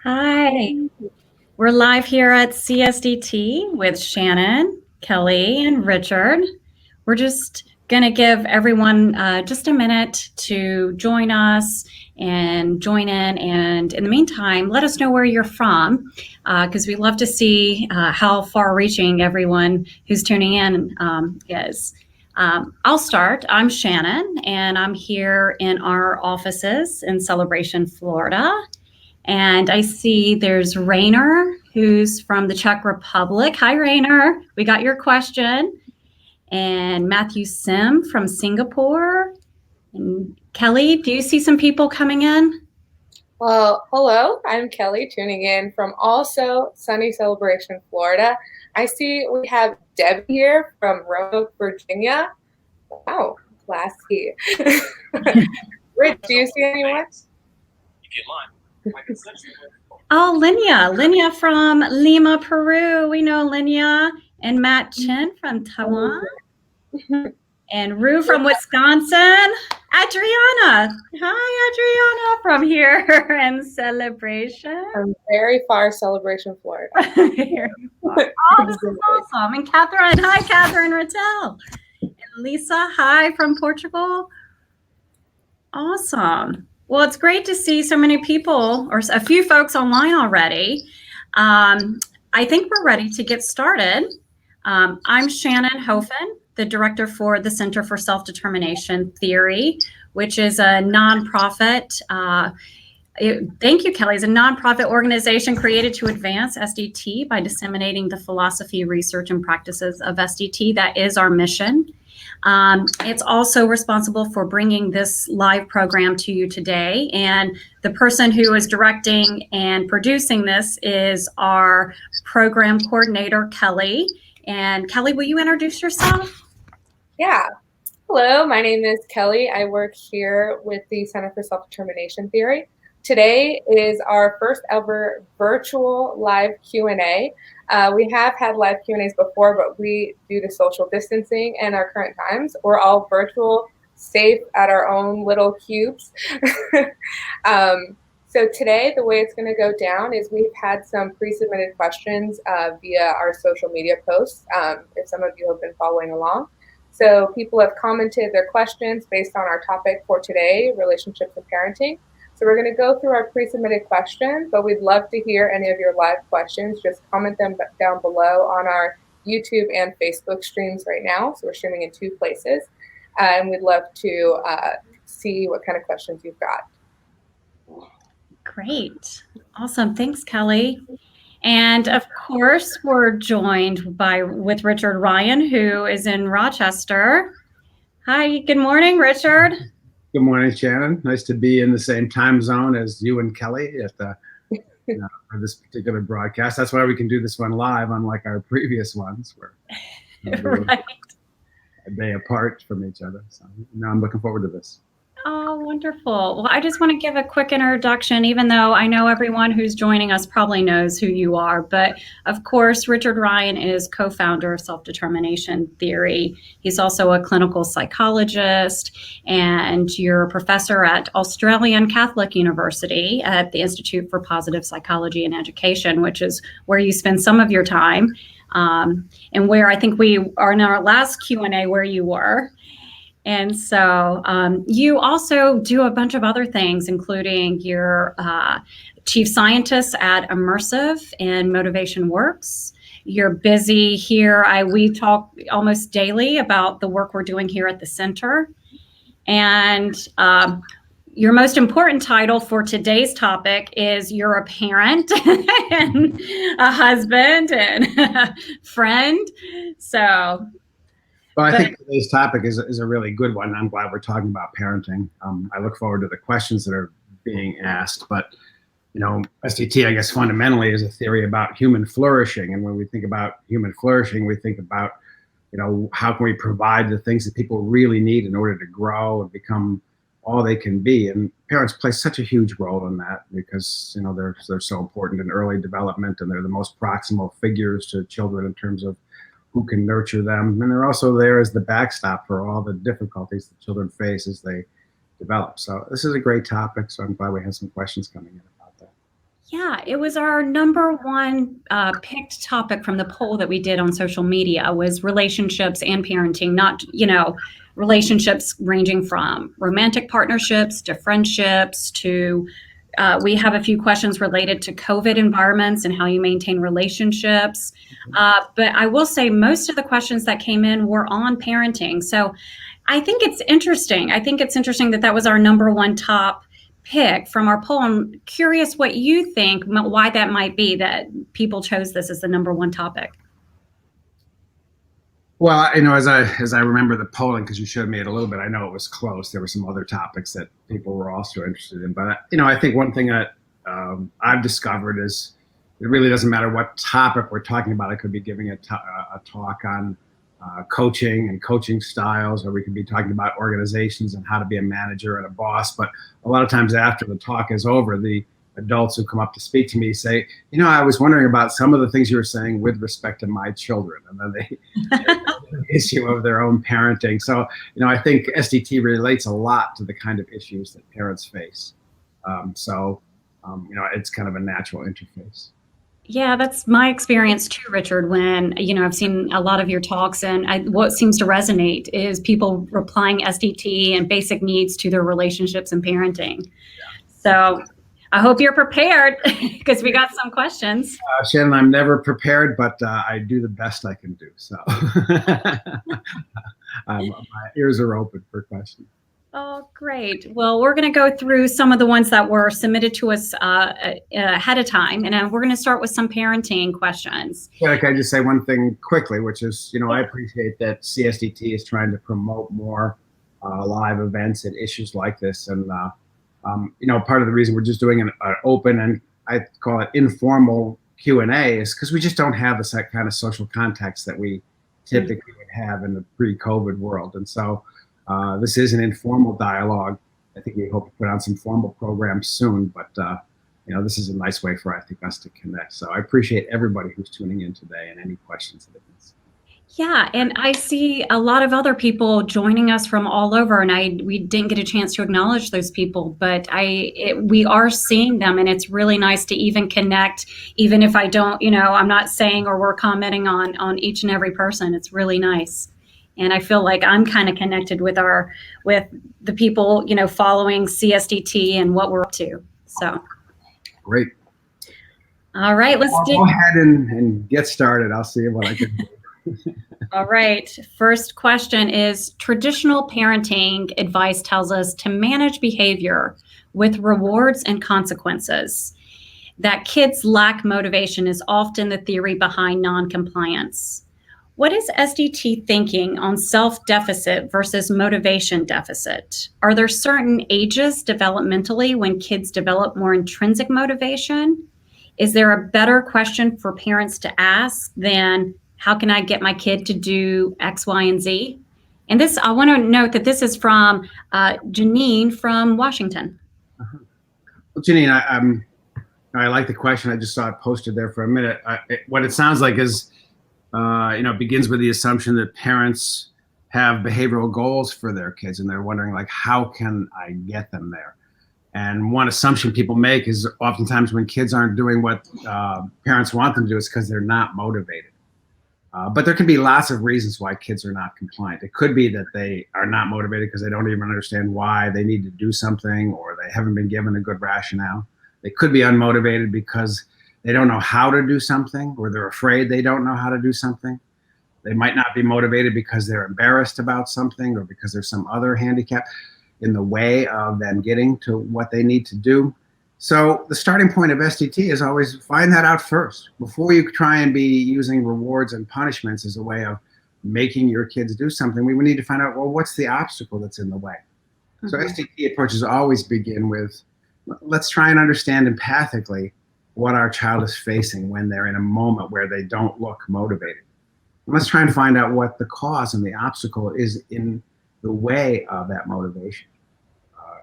Hi, we're live here at CSDT with Shannon, Kelly, and Richard. We're just going to give everyone just a minute to join us and join in. And in the meantime, let us know where you're from because we love to see how far reaching everyone who's tuning in is. I'll start. I'm Shannon, and I'm here in our offices in Celebration, Florida. And I see there's Rainer, who's from the Czech Republic. Hi, Rainer. We got your question. And Matthew Sim from Singapore. And Kelly, do you see some people coming in? Well, hello, I'm Kelly, tuning in from also sunny Celebration, Florida. I see we have Deb here from Roanoke, Virginia. Wow, classy. Rich, do you see anyone? If you'd like, I can send you. Oh, Linnea from Lima, Peru. We know Linnea. And Matt Chin from Taiwan. And Rue from Wisconsin. Adriana. Hi, Adriana from here in Celebration. From very far Celebration, Florida. Oh, this is awesome. And Catherine. Hi, Catherine Rattel. And Lisa. Hi from Portugal. Awesome. Well, it's great to see so many people, or a few folks online already. I think we're ready to get started. I'm Shannon Hofen, the director for the Center for Self-Determination Theory, which is a nonprofit. Thank you, Kelly. It's a nonprofit organization created to advance SDT by disseminating the philosophy, research, and practices of SDT. That is our mission. It's also responsible for bringing this live program to you today. And the person who is directing and producing this is our program coordinator, Kelly. And Kelly, will you introduce yourself? Yeah. Hello, my name is Kelly. I work here with the Center for Self-Determination Theory. Today is our first ever virtual live Q&A. We have had live Q&As before, but we, due to social distancing and our current times, we're all virtual, safe at our own little cubes. So today, the way it's going to go down is we've had some pre-submitted questions via our social media posts, if some of you have been following along. So people have commented their questions based on our topic for today, relationships and parenting. So we're going to go through our pre-submitted questions, but we'd love to hear any of your live questions. Just comment them down below on our YouTube and Facebook streams right now. So we're streaming in 2 places. And we'd love to see what kind of questions you've got. Great. Awesome. Thanks, Kelly. And of course, we're joined with Richard Ryan, who is in Rochester. Hi, good morning, Richard. Good morning, Shannon. Nice to be in the same time zone as you and Kelly at the, for this particular broadcast. That's why we can do this one live, unlike our previous ones where right. a day apart from each other. So now I'm looking forward to this. Oh, wonderful. Well, I just want to give a quick introduction, even though I know everyone who's joining us probably knows who you are. But of course, Richard Ryan is co-founder of Self-Determination Theory. He's also a clinical psychologist, and you're a professor at Australian Catholic University at the Institute for Positive Psychology and Education, which is where you spend some of your time, and where I think we are in our last Q&A where you were. And so you also do a bunch of other things, including you're chief scientist at Immersive and Motivation Works. You're busy here. We talk almost daily about the work we're doing here at the center. And your most important title for today's topic is you're a parent and a husband and a friend. So... Well, I think today's topic is a really good one. I'm glad we're talking about parenting. I look forward to the questions that are being asked. But, SDT, I guess, fundamentally is a theory about human flourishing. And when we think about human flourishing, we think about, how can we provide the things that people really need in order to grow and become all they can be. And parents play such a huge role in that because, they're so important in early development, and they're the most proximal figures to children in terms of who can nurture them. And they're also there as the backstop for all the difficulties that children face as they develop. So this is a great topic. So I'm glad we have some questions coming in about that. Yeah, it was our number one picked topic from the poll that we did on social media was relationships and parenting, not, relationships ranging from romantic partnerships to friendships to we have a few questions related to COVID environments and how you maintain relationships. But I will say most of the questions that came in were on parenting. So I think it's interesting. I think it's interesting that that was our number one top pick from our poll. I'm curious what you think, why that might be that people chose this as the number one topic. Well, as I remember the polling, because you showed me it a little bit, I know it was close. There were some other topics that people were also interested in, but I think one thing that I've discovered is it really doesn't matter what topic we're talking about. I could be giving a talk on coaching and coaching styles, or we could be talking about organizations and how to be a manager and a boss. But a lot of times after the talk is over, the adults who come up to speak to me say, I was wondering about some of the things you were saying with respect to my children, and then they the issue of their own parenting. So, I think SDT relates a lot to the kind of issues that parents face. It's kind of a natural interface. Yeah, that's my experience too, Richard, when, I've seen a lot of your talks, and what seems to resonate is people applying SDT and basic needs to their relationships and parenting. So I hope you're prepared because we got some questions. Shannon, I'm never prepared, but I do the best I can do. So my ears are open for questions. Oh, great. Well, we're going to go through some of the ones that were submitted to us ahead of time, and we're going to start with some parenting questions. Yeah, can I just say one thing quickly, which is, I appreciate that CSDT is trying to promote more live events and issues like this. And, part of the reason we're just doing an open and I call it informal Q&A is because we just don't have this kind of social context that we typically would have in the pre-COVID world. And so this is an informal dialogue. I think we hope to put on some formal programs soon, but this is a nice way for, I think, us to connect. So I appreciate everybody who's tuning in today and any questions that have been submitted. Yeah, and I see a lot of other people joining us from all over, and we didn't get a chance to acknowledge those people, but we are seeing them, and it's really nice to even connect, even if I don't, I'm not saying or we're commenting on each and every person. It's really nice. And I feel like I'm kind of connected with the people, following CSDT and what we're up to. So great. All right, let's go ahead and get started. I'll see what I can do. All right. First question is, traditional parenting advice tells us to manage behavior with rewards and consequences. That kids lack motivation is often the theory behind non-compliance. What is SDT thinking on self-deficit versus motivation deficit? Are there certain ages developmentally when kids develop more intrinsic motivation? Is there a better question for parents to ask than, how can I get my kid to do X, Y, and Z? And this, I want to note that this is from Janine from Washington. Well, Janine, I like the question. I just saw it posted there for a minute. What it sounds like is, it begins with the assumption that parents have behavioral goals for their kids, and they're wondering, like, how can I get them there? And one assumption people make is oftentimes when kids aren't doing what parents want them to do, it's because they're not motivated. But there can be lots of reasons why kids are not compliant. It could be that they are not motivated because they don't even understand why they need to do something, or they haven't been given a good rationale. They could be unmotivated because they don't know how to do something, or they're afraid they don't know how to do something. They might not be motivated because they're embarrassed about something, or because there's some other handicap in the way of them getting to what they need to do. So the starting point of SDT is always find that out first before you try and be using rewards and punishments as a way of making your kids do something. We need to find out, well, what's the obstacle that's in the way? Mm-hmm. So SDT approaches always begin with, let's try and understand empathically what our child is facing when they're in a moment where they don't look motivated. And let's try and find out what the cause and the obstacle is in the way of that motivation.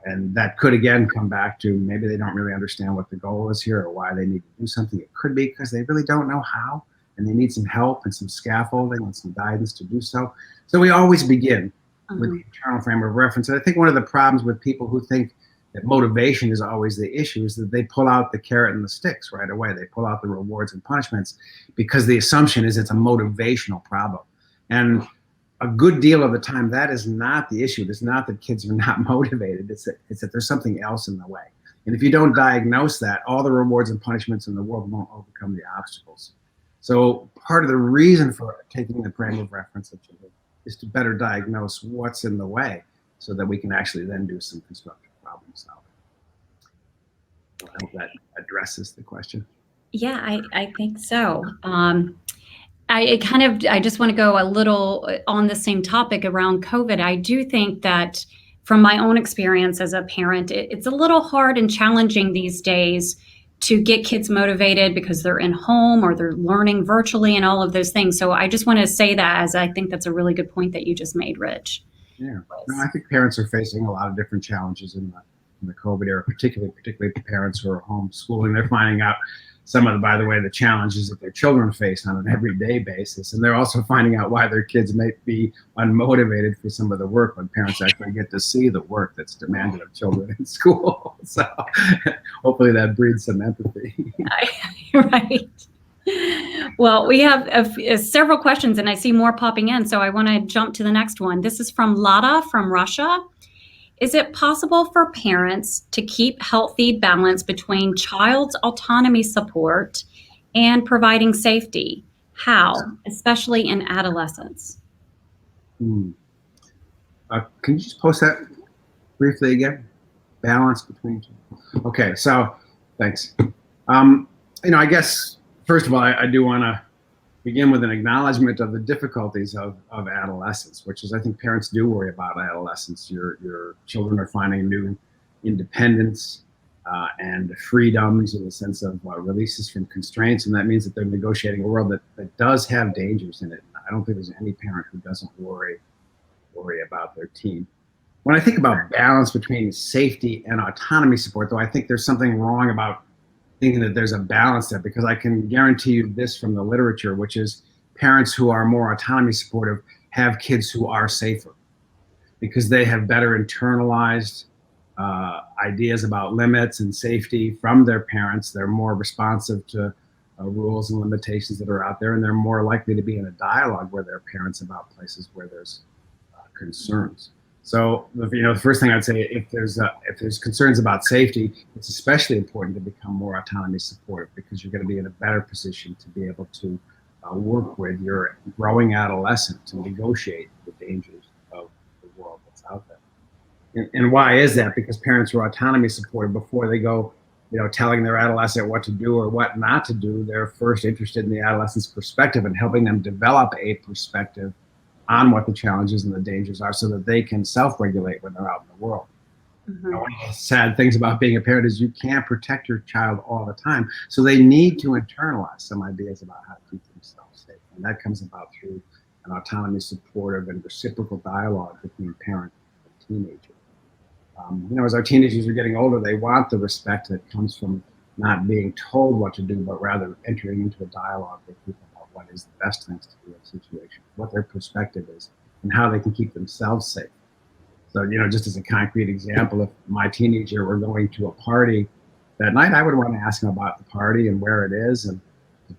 And that could, again, come back to maybe they don't really understand what the goal is here or why they need to do something. It could be because they really don't know how, and they need some help and some scaffolding and some guidance to do so. So we always begin with the internal frame of reference. And I think one of the problems with people who think that motivation is always the issue, is that they pull out the carrot and the sticks right away. They pull out the rewards and punishments because the assumption is it's a motivational problem. And a good deal of the time, that is not the issue. It's not that kids are not motivated. It's that there's something else in the way. And if you don't diagnose that, all the rewards and punishments in the world won't overcome the obstacles. So part of the reason for taking the frame of reference of children is to better diagnose what's in the way so that we can actually then do some constructive problem solving. I hope that addresses the question. Yeah, I think so. I just want to go a little on the same topic around COVID. I do think that from my own experience as a parent, it's a little hard and challenging these days to get kids motivated because they're in home or they're learning virtually and all of those things. So I just want to say that, as I think that's a really good point that you just made, Rich. Yeah, no, I think parents are facing a lot of different challenges in the COVID era, particularly parents who are homeschooling. They're finding out some of the, by the way, the challenges that their children face on an everyday basis. And they're also finding out why their kids might be unmotivated for some of the work when parents actually get to see the work that's demanded of children in school. So hopefully that breeds some empathy. Right. Well, we have several questions and I see more popping in. So I want to jump to the next one. This is from Lada from Russia. Is it possible for parents to keep healthy balance between child's autonomy support and providing safety? How, especially in adolescence? Can you just post that briefly again? Balance between two. Okay, so thanks. I guess, first of all, I do want to begin with an acknowledgement of the difficulties of adolescence, which is, I think parents do worry about adolescence. Your children are finding new independence and freedoms in the sense of releases from constraints, and that means that they're negotiating a world that does have dangers in it. I don't think there's any parent who doesn't worry about their teen. When I think about balance between safety and autonomy support, though, I think there's something wrong about thinking that there's a balance there, because I can guarantee you this from the literature, which is parents who are more autonomy supportive have kids who are safer because they have better internalized ideas about limits and safety from their parents. They're more responsive to rules and limitations that are out there, and they're more likely to be in a dialogue with their parents about places where there's concerns. So, the first thing I'd say, if there's concerns about safety, it's especially important to become more autonomy supportive, because you're going to be in a better position to be able to work with your growing adolescent to negotiate the dangers of the world that's out there. And why is that? Because parents who are autonomy supportive, before they go, telling their adolescent what to do or what not to do, they're first interested in the adolescent's perspective and helping them develop a perspective on what the challenges and the dangers are so that they can self-regulate when they're out in the world. Mm-hmm. One of the sad things about being a parent is you can't protect your child all the time. So they need to internalize some ideas about how to keep themselves safe. And that comes about through an autonomy supportive and reciprocal dialogue between parent and teenager. As our teenagers are getting older, they want the respect that comes from not being told what to do, but rather entering into a dialogue with people about what is the best things to do in a situation, what their perspective is, and how they can keep themselves safe. So, just as a concrete example, if my teenager were going to a party that night, I would want to ask them about the party and where it is and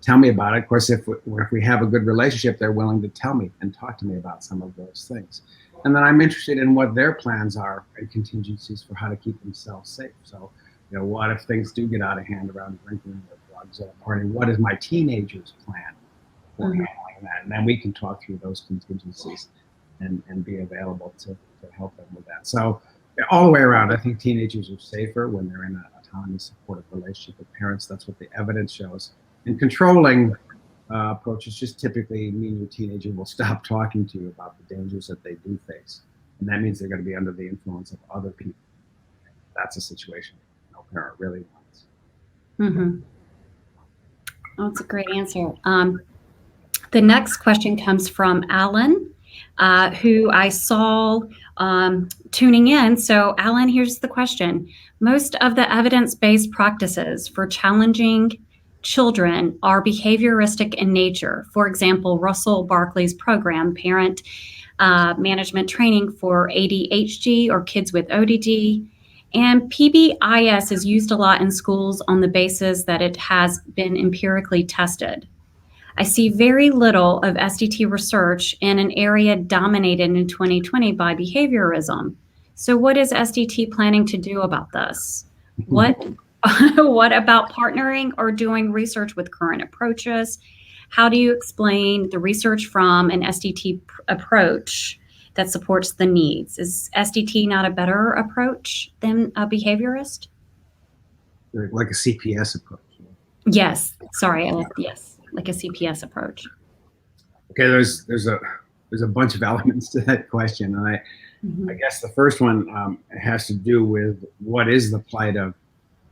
tell me about it. Of course, if we have a good relationship, they're willing to tell me and talk to me about some of those things. And then I'm interested in what their plans are and contingencies for how to keep themselves safe. So, what if things do get out of hand around drinking or drugs at a party? What is my teenager's plan for handling that? And then we can talk through those contingencies and be available to help them with that. So all the way around, I think teenagers are safer when they're in an autonomy supportive relationship with parents. That's what the evidence shows. And controlling approaches just typically mean your teenager will stop talking to you about the dangers that they do face. And that means they're going to be under the influence of other people. That's a situation no parent really wants. Mm-hmm. Oh, that's a great answer. The next question comes from Alan, who I saw tuning in. So Alan, here's the question. Most of the evidence-based practices for challenging children are behavioristic in nature. For example, Russel Barkleys' program, Parent Management Training for ADHD or Kids with ODD, And PBIS is used a lot in schools on the basis that it has been empirically tested. I see very little of SDT research in an area dominated in 2020 by behaviorism. So what is SDT planning to do about this? What about partnering or doing research with current approaches? How do you explain the research from an SDT approach that supports the needs? Is SDT not a better approach than a behaviorist? Like a CPS approach. Yes, sorry, yes, like a CPS approach. Okay, there's a bunch of elements to that question, and I guess the first one has to do with what is the plight of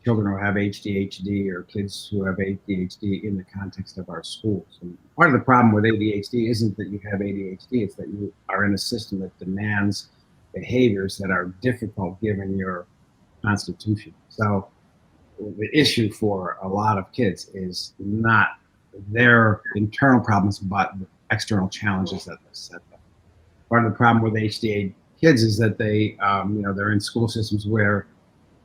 children who have ADHD or kids who have ADHD in the context of our schools. And part of the problem with ADHD isn't that you have ADHD, it's that you are in a system that demands behaviors that are difficult given your constitution. So the issue for a lot of kids is not their internal problems, but the external challenges that they set them. Part of the problem with ADHD kids is that they, they're in school systems where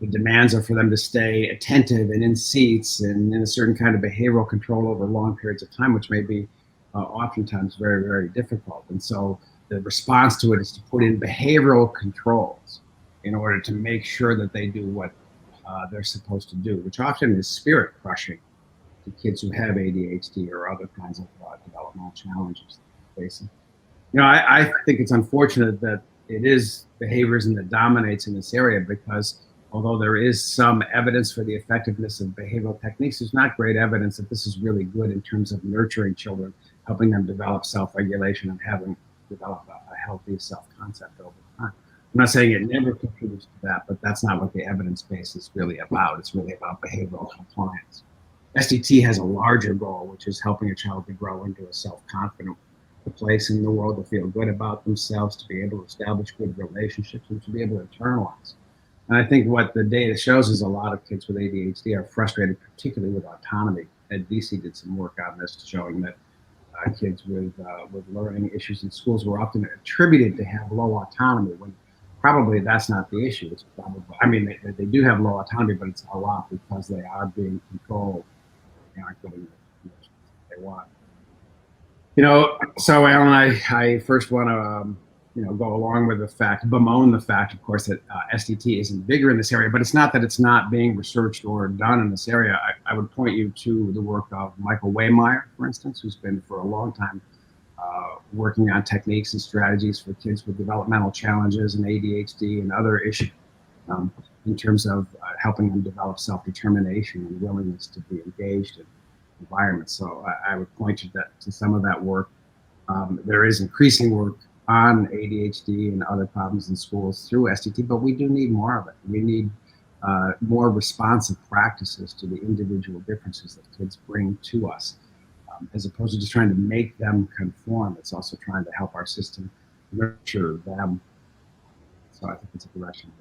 the demands are for them to stay attentive and in seats and in a certain kind of behavioral control over long periods of time, which may be oftentimes very, very difficult. And so the response to it is to put in behavioral controls in order to make sure that they do what they're supposed to do, which often is spirit crushing to kids who have ADHD or other kinds of developmental challenges that they're facing. I think it's unfortunate that it is behaviorism that dominates in this area, because although there is some evidence for the effectiveness of behavioral techniques, there's not great evidence that this is really good in terms of nurturing children, helping them develop self-regulation and having develop a healthy self-concept over time. I'm not saying it never contributes to that, but that's not what the evidence base is really about. It's really about behavioral compliance. SDT has a larger goal, which is helping a child to grow into a self-confident place in the world, to feel good about themselves, to be able to establish good relationships, and to be able to internalize. And I think what the data shows is a lot of kids with ADHD are frustrated, particularly with autonomy. Ed DC did some work on this, showing that kids with learning issues in schools were often attributed to have low autonomy, when probably that's not the issue. It's probably, they do have low autonomy, but it's a lot because they are being controlled. They aren't getting the they want. So Alan, I first want to go along with the fact, bemoan the fact, of course, that SDT isn't bigger in this area, but it's not that it's not being researched or done in this area. I would point you to the work of Michael Waymeyer, for instance, who's been for a long time working on techniques and strategies for kids with developmental challenges and ADHD and other issues in terms of helping them develop self-determination and willingness to be engaged in environments. So I would point you to some of that work. There is increasing work on ADHD and other problems in schools through SDT, but we do need more of it. We need more responsive practices to the individual differences that kids bring to us, as opposed to just trying to make them conform. It's also trying to help our system nurture them. So I think it's a direction.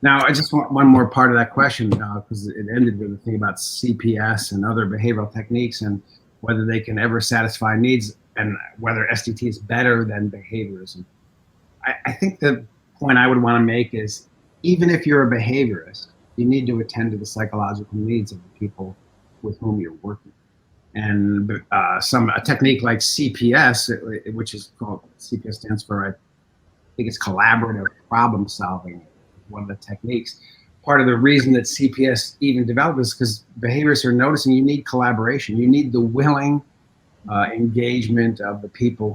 Now, I just want one more part of that question, because it ended with the thing about CPS and other behavioral techniques and whether they can ever satisfy needs and whether SDT is better than behaviorism. I think the point I would want to make is, even if you're a behaviorist, you need to attend to the psychological needs of the people with whom you're working. And a technique like CPS, which is called, CPS stands for, I think it's collaborative problem solving, one of the techniques. Part of the reason that CPS even developed is because behaviorists are noticing you need collaboration. You need the willing engagement of the people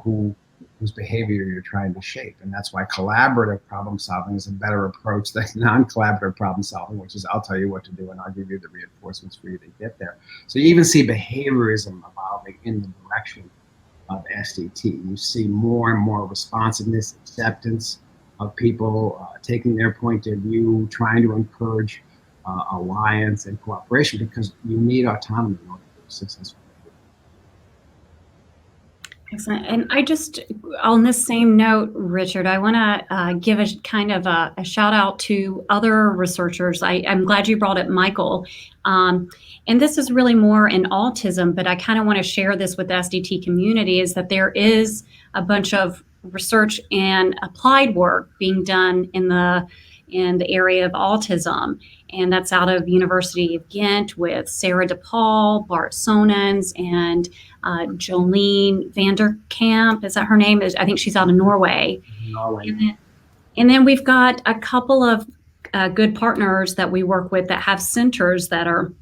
whose behavior you're trying to shape. And that's why collaborative problem solving is a better approach than non-collaborative problem solving, which is I'll tell you what to do and I'll give you the reinforcements for you to get there. So you even see behaviorism evolving in the direction of SDT. You see more and more responsiveness, acceptance of people taking their point of view, trying to encourage alliance and cooperation, because you need autonomy in order to be successful. Excellent. And I just, on this same note, Richard, I want to give a kind of a shout out to other researchers. I'm glad you brought up Michael. And this is really more in autism, but I kind of want to share this with the SDT community, is that there is a bunch of research and applied work being done in the in the area of autism. And that's out of University of Ghent with Sarah DePaul, Bart Sonens, and Jolene Vanderkamp. Is that her name? I think she's out of Norway. And then we've got a couple of good partners that we work with that have centers that are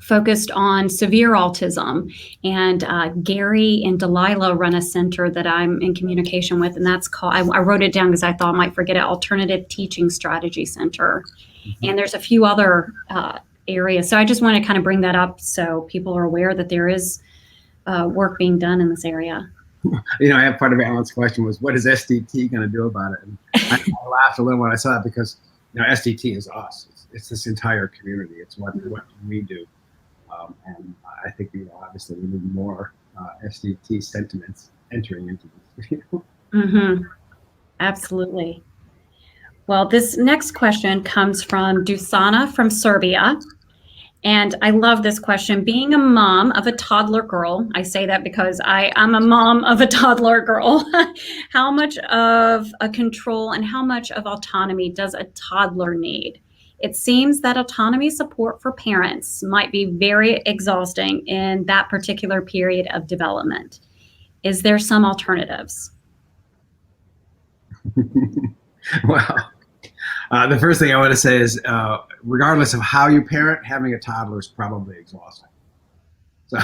focused on severe autism. And Gary and Delilah run a center that I'm in communication with, and that's called, I wrote it down because I thought I might forget it, Alternative Teaching Strategy Center. Mm-hmm. And there's a few other areas. So I just want to kind of bring that up so people are aware that there is work being done in this area. You know, I have part of Alan's question was, what is SDT going to do about it? And I laughed a little when I saw it because, you know, SDT is us. It's this entire community. It's what we do. And I think, you know, obviously we need more SDT sentiments entering into this. Mm-hmm. Absolutely. Well, this next question comes from Dusana from Serbia. And I love this question. Being a mom of a toddler girl, I say that because I'm a mom of a toddler girl. How much of a control and how much of autonomy does a toddler need? It seems that autonomy support for parents might be very exhausting in that particular period of development. Is there some alternatives? Well, the first thing I want to say is, regardless of how you parent, having a toddler is probably exhausting. So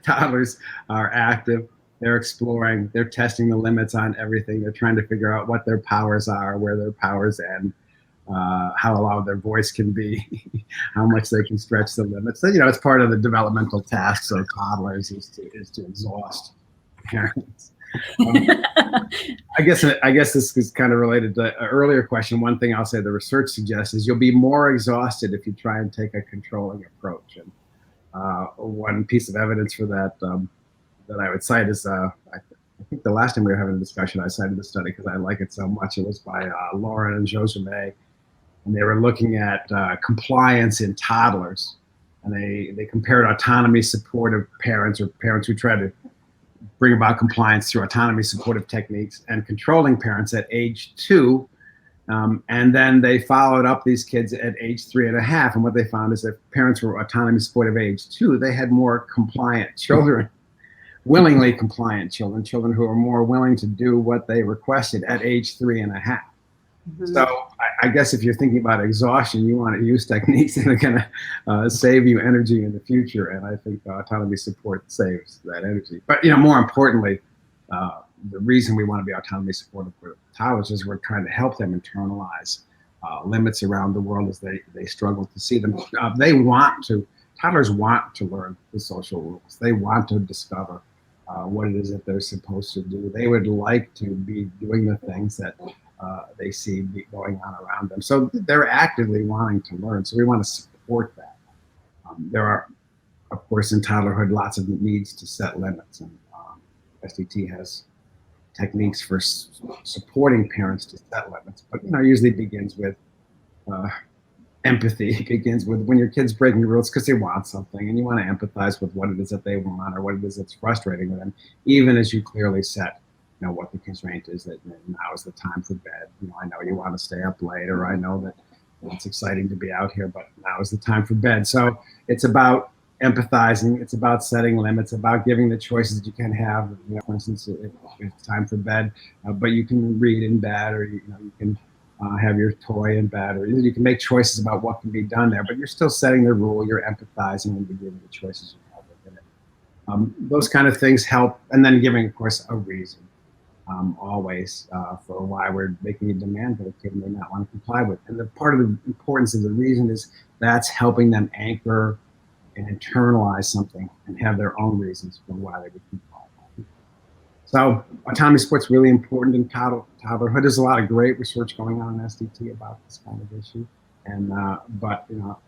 toddlers are active, they're exploring, they're testing the limits on everything. They're trying to figure out what their powers are, where their powers end. How loud their voice can be, how much they can stretch the limits. So, you know, it's part of the developmental tasks of toddlers is to exhaust parents. I guess this is kind of related to an earlier question. One thing I'll say the research suggests is you'll be more exhausted if you try and take a controlling approach. And one piece of evidence for that that I would cite is I think the last time we were having a discussion, I cited the study because I like it so much. It was by Lauren and Joseme. And they were looking at compliance in toddlers. And they compared autonomy-supportive parents, or parents who try to bring about compliance through autonomy-supportive techniques, and controlling parents at age 2. And then they followed up these kids at age 3.5. And what they found is that parents were autonomy-supportive age 2, they had more compliant children, willingly compliant children who are more willing to do what they requested at age 3.5. Mm-hmm. So I guess if you're thinking about exhaustion, you want to use techniques that are going to save you energy in the future. And I think autonomy support saves that energy. But, you know, more importantly, the reason we want to be autonomy supportive for toddlers is we're trying to help them internalize limits around the world as they struggle to see them. Toddlers want to learn the social rules. They want to discover what it is that they're supposed to do. They would like to be doing the things that they see going on around them. So they're actively wanting to learn. So we want to support that. There are, of course, in toddlerhood, lots of needs to set limits. And SDT has techniques for supporting parents to set limits. But, you know, usually begins with empathy. It begins with when your kid's breaking the rules because they want something, and you want to empathize with what it is that they want or what it is that's frustrating with them, even as you clearly set, you know, what the constraint is that now is the time for bed. You know, I know you want to stay up late, or I know that it's exciting to be out here, but now is the time for bed. So it's about empathizing. It's about setting limits, about giving the choices that you can have. You know, for instance, if it's time for bed, but you can read in bed, or you can have your toy in bed, or you can make choices about what can be done there. But you're still setting the rule. You're empathizing, and you're giving the choices you have within it. Those kind of things help, and then giving, of course, a reason. Always for why we're making a demand that a kid may not want to comply with. And the part of the importance of the reason is that's helping them anchor and internalize something and have their own reasons for why they would comply. So autonomy support's really important in toddlerhood. There's a lot of great research going on in SDT about this kind of issue. And but, you know,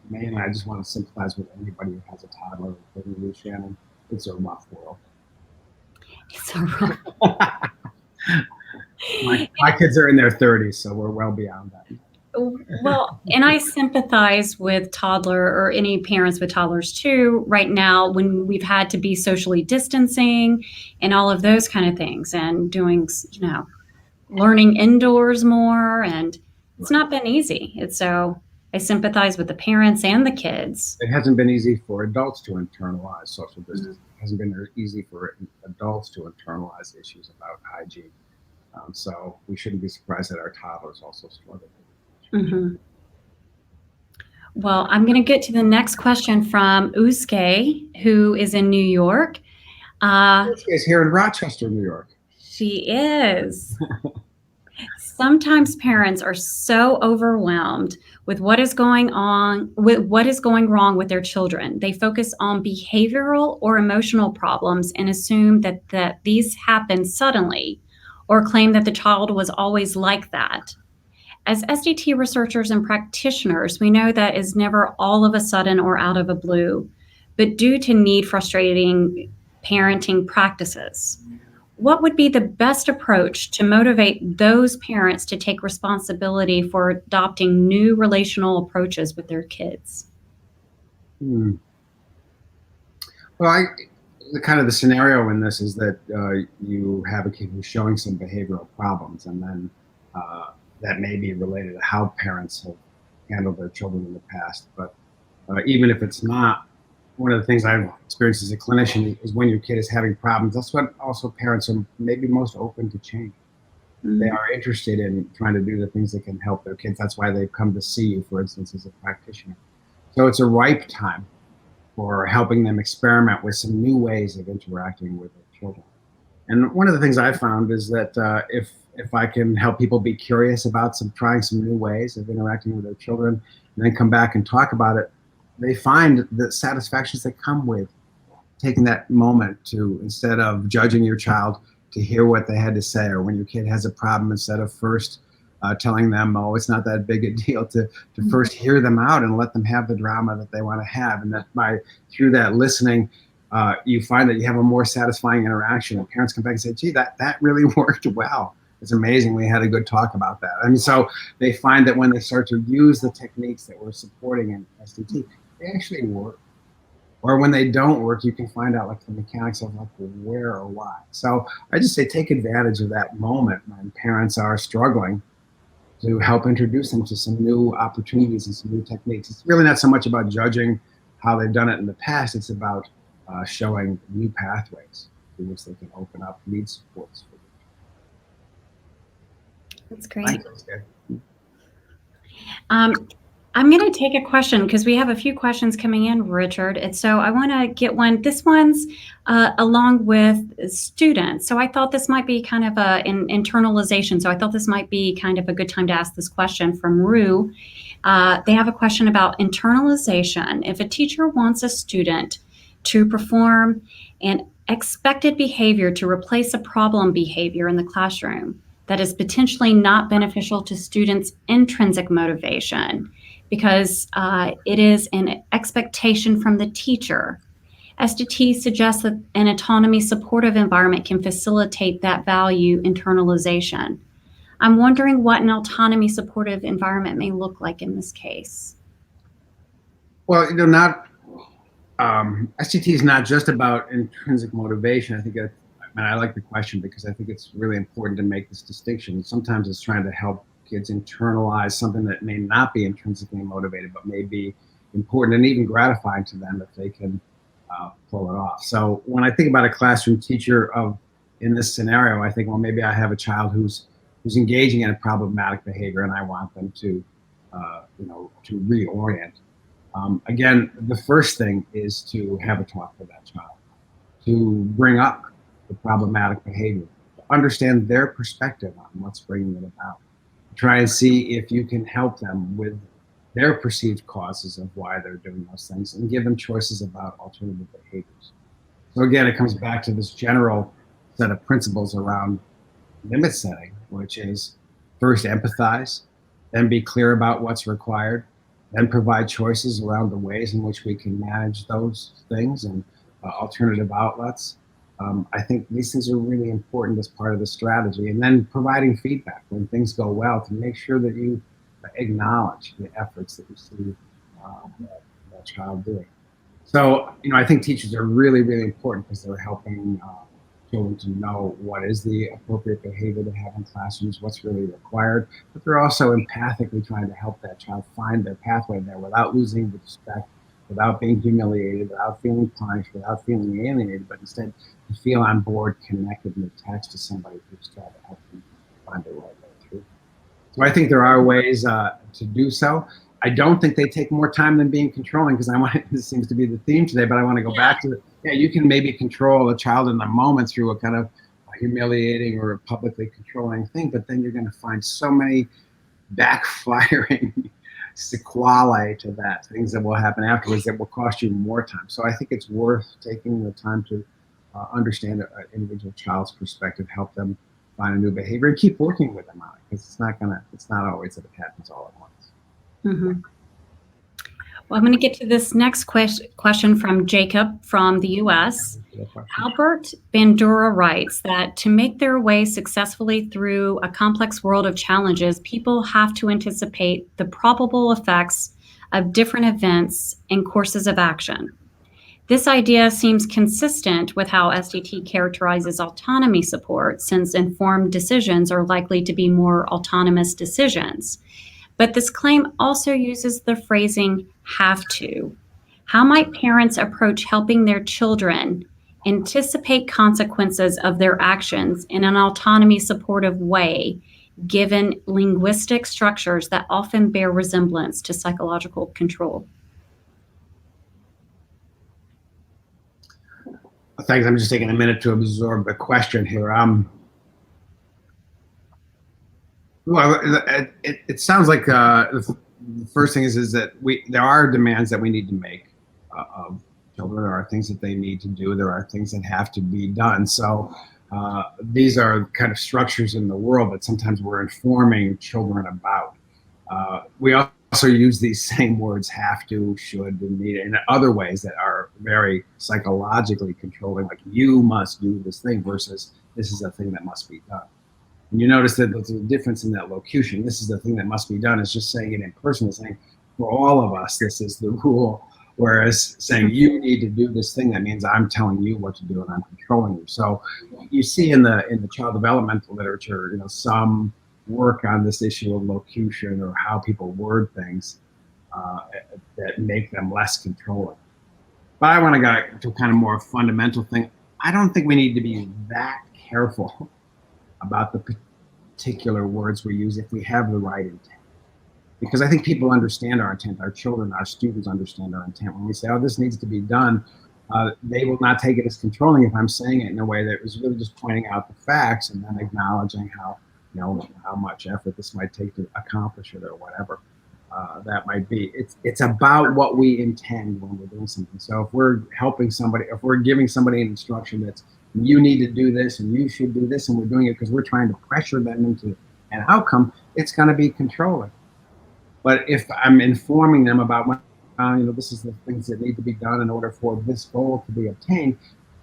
mainly I just want to sympathize with anybody who has a toddler, including you, Shannon. It's a rough world. It's a rough. My kids are in their 30s, so we're well beyond that. Well, and I sympathize with toddler or any parents with toddlers too right now when we've had to be socially distancing and all of those kind of things, and doing, you know, learning indoors more. And It's not been easy. I sympathize with the parents and the kids. It hasn't been easy for adults to internalize social distance. It hasn't been easy for adults to internalize issues about hygiene. So we shouldn't be surprised that our toddlers also struggle. Mm-hmm. Well, I'm going to get to the next question from Uske, who is in New York. Uske is here in Rochester, New York. She is. Sometimes parents are so overwhelmed with what is going wrong with their children. They focus on behavioral or emotional problems and assume that these happen suddenly, or claim that the child was always like that. As SDT researchers and practitioners, we know that is never all of a sudden or out of a blue, but due to need frustrating parenting practices. What would be the best approach to motivate those parents to take responsibility for adopting new relational approaches with their kids? Well, the scenario in this is that you have a kid who's showing some behavioral problems, and then that may be related to how parents have handled their children in the past. But even if it's not, one of the things I've experienced as a clinician is when your kid is having problems, that's what also parents are maybe most open to change. Mm-hmm. They are interested in trying to do the things that can help their kids. That's why they've come to see you, for instance, as a practitioner. So it's a ripe time for helping them experiment with some new ways of interacting with their children. And one of the things I found is that if I can help people be curious about trying some new ways of interacting with their children, and then come back and talk about it, they find the satisfactions that come with taking that moment to, instead of judging your child, to hear what they had to say, or when your kid has a problem, instead of first telling them, oh, it's not that big a deal, to first hear them out and let them have the drama that they want to have. And that through that listening, you find that you have a more satisfying interaction. And parents come back and say, gee, that really worked well. It's amazing. We had a good talk about that. And so they find that when they start to use the techniques that we're supporting in SDT, they actually work. Or when they don't work, you can find out the mechanics of where or why. So I just say take advantage of that moment when parents are struggling to help introduce them to some new opportunities and some new techniques. It's really not so much about judging how they've done it in the past. It's about showing new pathways through which they can open up need supports. That's great. I'm going to take a question because we have a few questions coming in, Richard. And so I want to get one. This one's along with students. So I thought this might be kind of an internalization. So I thought this might be kind of a good time to ask this question from Rue. They have a question about internalization. If a teacher wants a student to perform an expected behavior to replace a problem behavior in the classroom that is potentially not beneficial to students' intrinsic motivation, because it is an expectation from the teacher. SDT suggests that an autonomy-supportive environment can facilitate that value internalization. I'm wondering what an autonomy-supportive environment may look like in this case. Well, SDT is not just about intrinsic motivation. I think I like the question because I think it's really important to make this distinction. Sometimes it's trying to help kids internalize something that may not be intrinsically motivated, but may be important and even gratifying to them if they can pull it off. So when I think about a classroom teacher in this scenario, I think, well, maybe I have a child who's engaging in a problematic behavior, and I want them to reorient. Again, the first thing is to have a talk with that child, to bring up the problematic behavior, to understand their perspective on what's bringing it about. Try and see if you can help them with their perceived causes of why they're doing those things, and give them choices about alternative behaviors. So again, it comes back to this general set of principles around limit setting, which is first empathize, then be clear about what's required, then provide choices around the ways in which we can manage those things and alternative outlets. I think these things are really important as part of the strategy. And then providing feedback when things go well, to make sure that you acknowledge the efforts that you see that child doing. So, I think teachers are really, really important because they're helping children to know what is the appropriate behavior to have in classrooms, what's really required, but they're also empathically trying to help that child find their pathway there without losing the respect, without being humiliated, without feeling punished, without feeling alienated, but instead to feel on board, connected, and attached to somebody who's trying to help them find their right way through. So I think there are ways to do so. I don't think they take more time than being controlling, because this seems to be the theme today, but I want to go back to you can maybe control a child in the moment through a kind of humiliating or a publicly controlling thing, but then you're going to find so many backfiring sequelae to that, things that will happen afterwards that will cost you more time. So I think it's worth taking the time to understand an individual child's perspective, help them find a new behavior, and keep working with them on it, because it's not always that it happens all at once. Mm-hmm. Well, I'm going to get to this next question from Jacob from the U.S. Albert Bandura writes that to make their way successfully through a complex world of challenges, people have to anticipate the probable effects of different events and courses of action. This idea seems consistent with how SDT characterizes autonomy support, since informed decisions are likely to be more autonomous decisions. But this claim also uses the phrasing have to. How might parents approach helping their children anticipate consequences of their actions in an autonomy-supportive way, given linguistic structures that often bear resemblance to psychological control? Thanks. I'm just taking a minute to absorb the question here. Well, it sounds like the first thing is that there are demands that we need to make of children. There are things that they need to do. There are things that have to be done. So these are kind of structures in the world that sometimes we're informing children about. We also use these same words, have to, should, and need, in other ways that are very psychologically controlling, like you must do this thing versus this is a thing that must be done. And you notice that there's a difference in that locution. This is the thing that must be done. It's just saying it in person, is saying for all of us, this is the rule. Whereas saying you need to do this thing, that means I'm telling you what to do and I'm controlling you. So you see in the child developmental literature, some work on this issue of locution or how people word things that make them less controlling. But I want to go to kind of more fundamental thing. I don't think we need to be that careful about the particular words we use if we have the right intent. Because I think people understand our intent. Our children, our students understand our intent. When we say, oh, this needs to be done, they will not take it as controlling if I'm saying it in a way that was really just pointing out the facts and then acknowledging how much effort this might take to accomplish it or whatever that might be. It's about what we intend when we're doing something. So if we're helping somebody, if we're giving somebody an instruction that's you need to do this and you should do this, and we're doing it because we're trying to pressure them into an outcome, it's going to be controlling. But if I'm informing them about this is the things that need to be done in order for this goal to be obtained,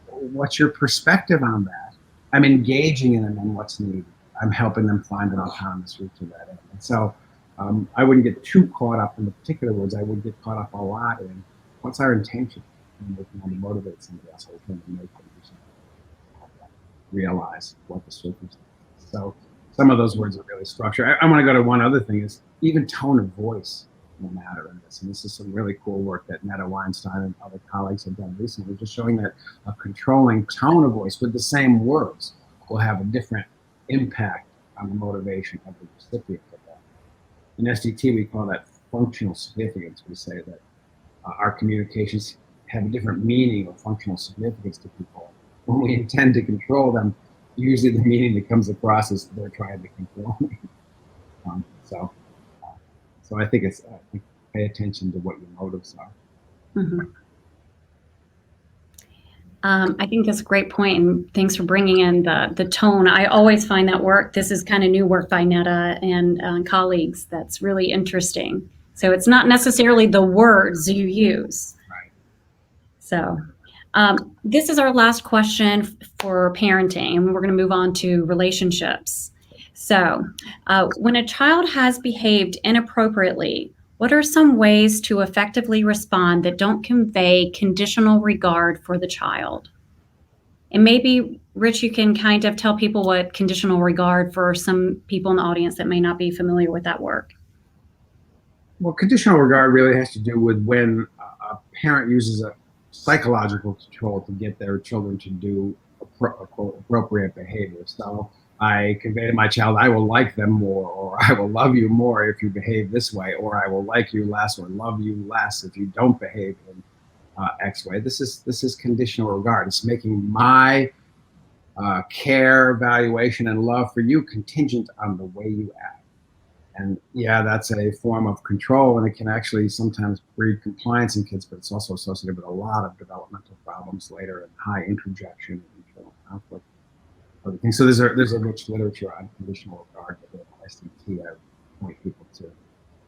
what's your perspective on that? I'm engaging in them in what's needed. I'm helping them find an autonomous route to that end. And so I wouldn't get too caught up in the particular words. I would get caught up a lot in what's our intention, and we're trying to motivate somebody else, we're trying to make them do something, realize what the circumstances. So some of those words are really structured. I want to go to one other thing, is even tone of voice will matter in this. And this is some really cool work that Netta Weinstein and other colleagues have done recently, just showing that a controlling tone of voice with the same words will have a different impact on the motivation of the recipient of that. In SDT, we call that functional significance. We say that our communications have a different meaning or functional significance to people. When we intend to control them, usually the meaning that comes across is they're trying to control me. So I think pay attention to what your motives are. Mm-hmm. I think that's a great point, and thanks for bringing in the tone. I always find that work, this is kind of new work by Netta and colleagues, that's really interesting. So it's not necessarily the words you use. Right. So this is our last question for parenting, and we're going to move on to relationships. So when a child has behaved inappropriately, what are some ways to effectively respond that don't convey conditional regard for the child? And maybe, Rich, you can kind of tell people what conditional regard for some people in the audience that may not be familiar with that work. Well, conditional regard really has to do with when a parent uses a psychological control to get their children to do appropriate behavior. So I convey to my child, I will like them more, or I will love you more if you behave this way, or I will like you less or love you less if you don't behave in X way. This is conditional regard. It's making my care, evaluation, and love for you contingent on the way you act. And yeah, that's a form of control, and it can actually sometimes breed compliance in kids, but it's also associated with a lot of developmental problems later and high introjection and internal conflict. Everything. So there's a rich literature on conditional regard with SDT. I point people to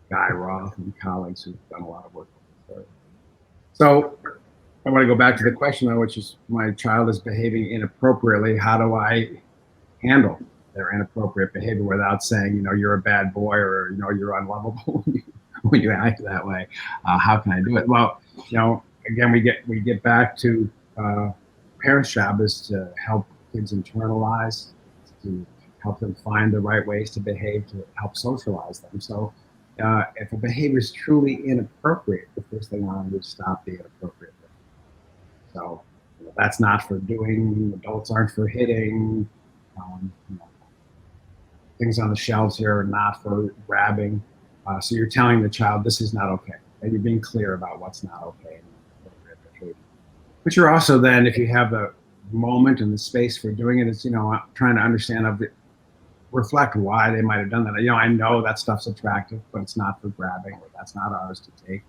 Guy Roth and colleagues who've done a lot of work with this. So I want to go back to the question, though, which is my child is behaving inappropriately. How do I handle their inappropriate behavior without saying, you're a bad boy, or, you're unlovable when you act that way? How can I do it? Well, again, we get back to parents' job is to help kids internalize, to help them find the right ways to behave, to help socialize them. So if a behavior is truly inappropriate, the first thing I want to do is stop the inappropriate behavior. So that's not for doing, adults aren't for hitting, things on the shelves here are not for grabbing. So you're telling the child this is not okay, and you're being clear about what's not okay in appropriate behavior. But you're also then, if you have the moment and the space for doing it, is trying to understand reflect why they might have done that. I know that stuff's attractive, but it's not for grabbing, or that's not ours to take.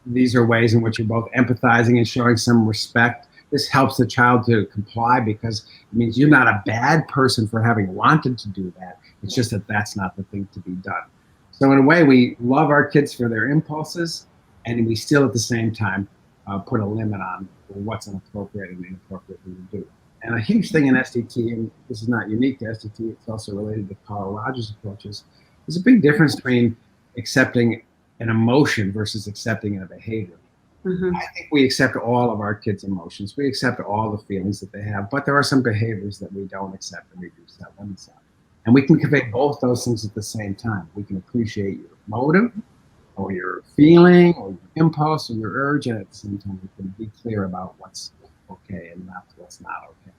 These are ways in which you're both empathizing and showing some respect. This helps the child to comply because it means you're not a bad person for having wanted to do that. It's just that that's not the thing to be done. So in a way, we love our kids for their impulses, and we still at the same time put a limit on what's inappropriate and inappropriate to do. And a huge thing in SDT, and this is not unique to SDT, it's also related to Carl Rogers' approaches, there's a big difference between accepting an emotion versus accepting a behavior. Mm-hmm. I think we accept all of our kids' emotions. We accept all the feelings that they have, but there are some behaviors that we don't accept, and we do set them aside. And we can convey both those things at the same time. We can appreciate your motive, or your feeling, or your impulse, or your urge, and at the same time, we can be clear about what's okay and not what's not okay.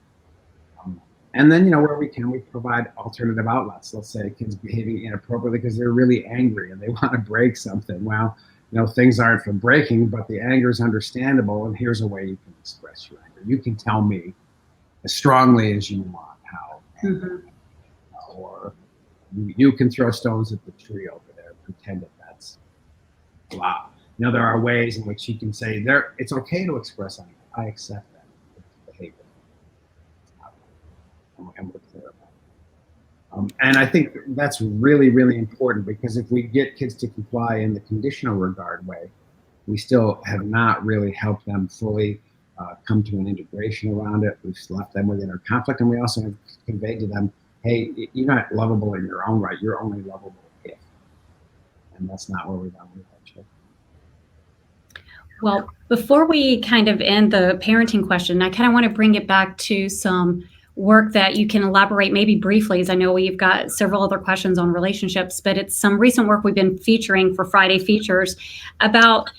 And then, where we can, we provide alternative outlets. Let's say a kid's behaving inappropriately because they're really angry and they want to break something. Well, things aren't for breaking, but the anger is understandable, and here's a way you can express your anger. You can tell me as strongly as you want how, or you can throw stones at the tree over there and pretend that that's blah. There are ways in which you can say, it's okay to express anger. I accept that behavior. And we're clear about it. And I think that's really, really important, because if we get kids to comply in the conditional regard way, we still have not really helped them fully come to an integration around it. We've left them with inner conflict, and we also have conveyed to them, hey, you're not lovable in your own right. You're only lovable if. And that's not where we're going with that children. Well, before we kind of end the parenting question, I kind of want to bring it back to some work that you can elaborate maybe briefly, as I know we've got several other questions on relationships, but it's some recent work we've been featuring for Friday Features about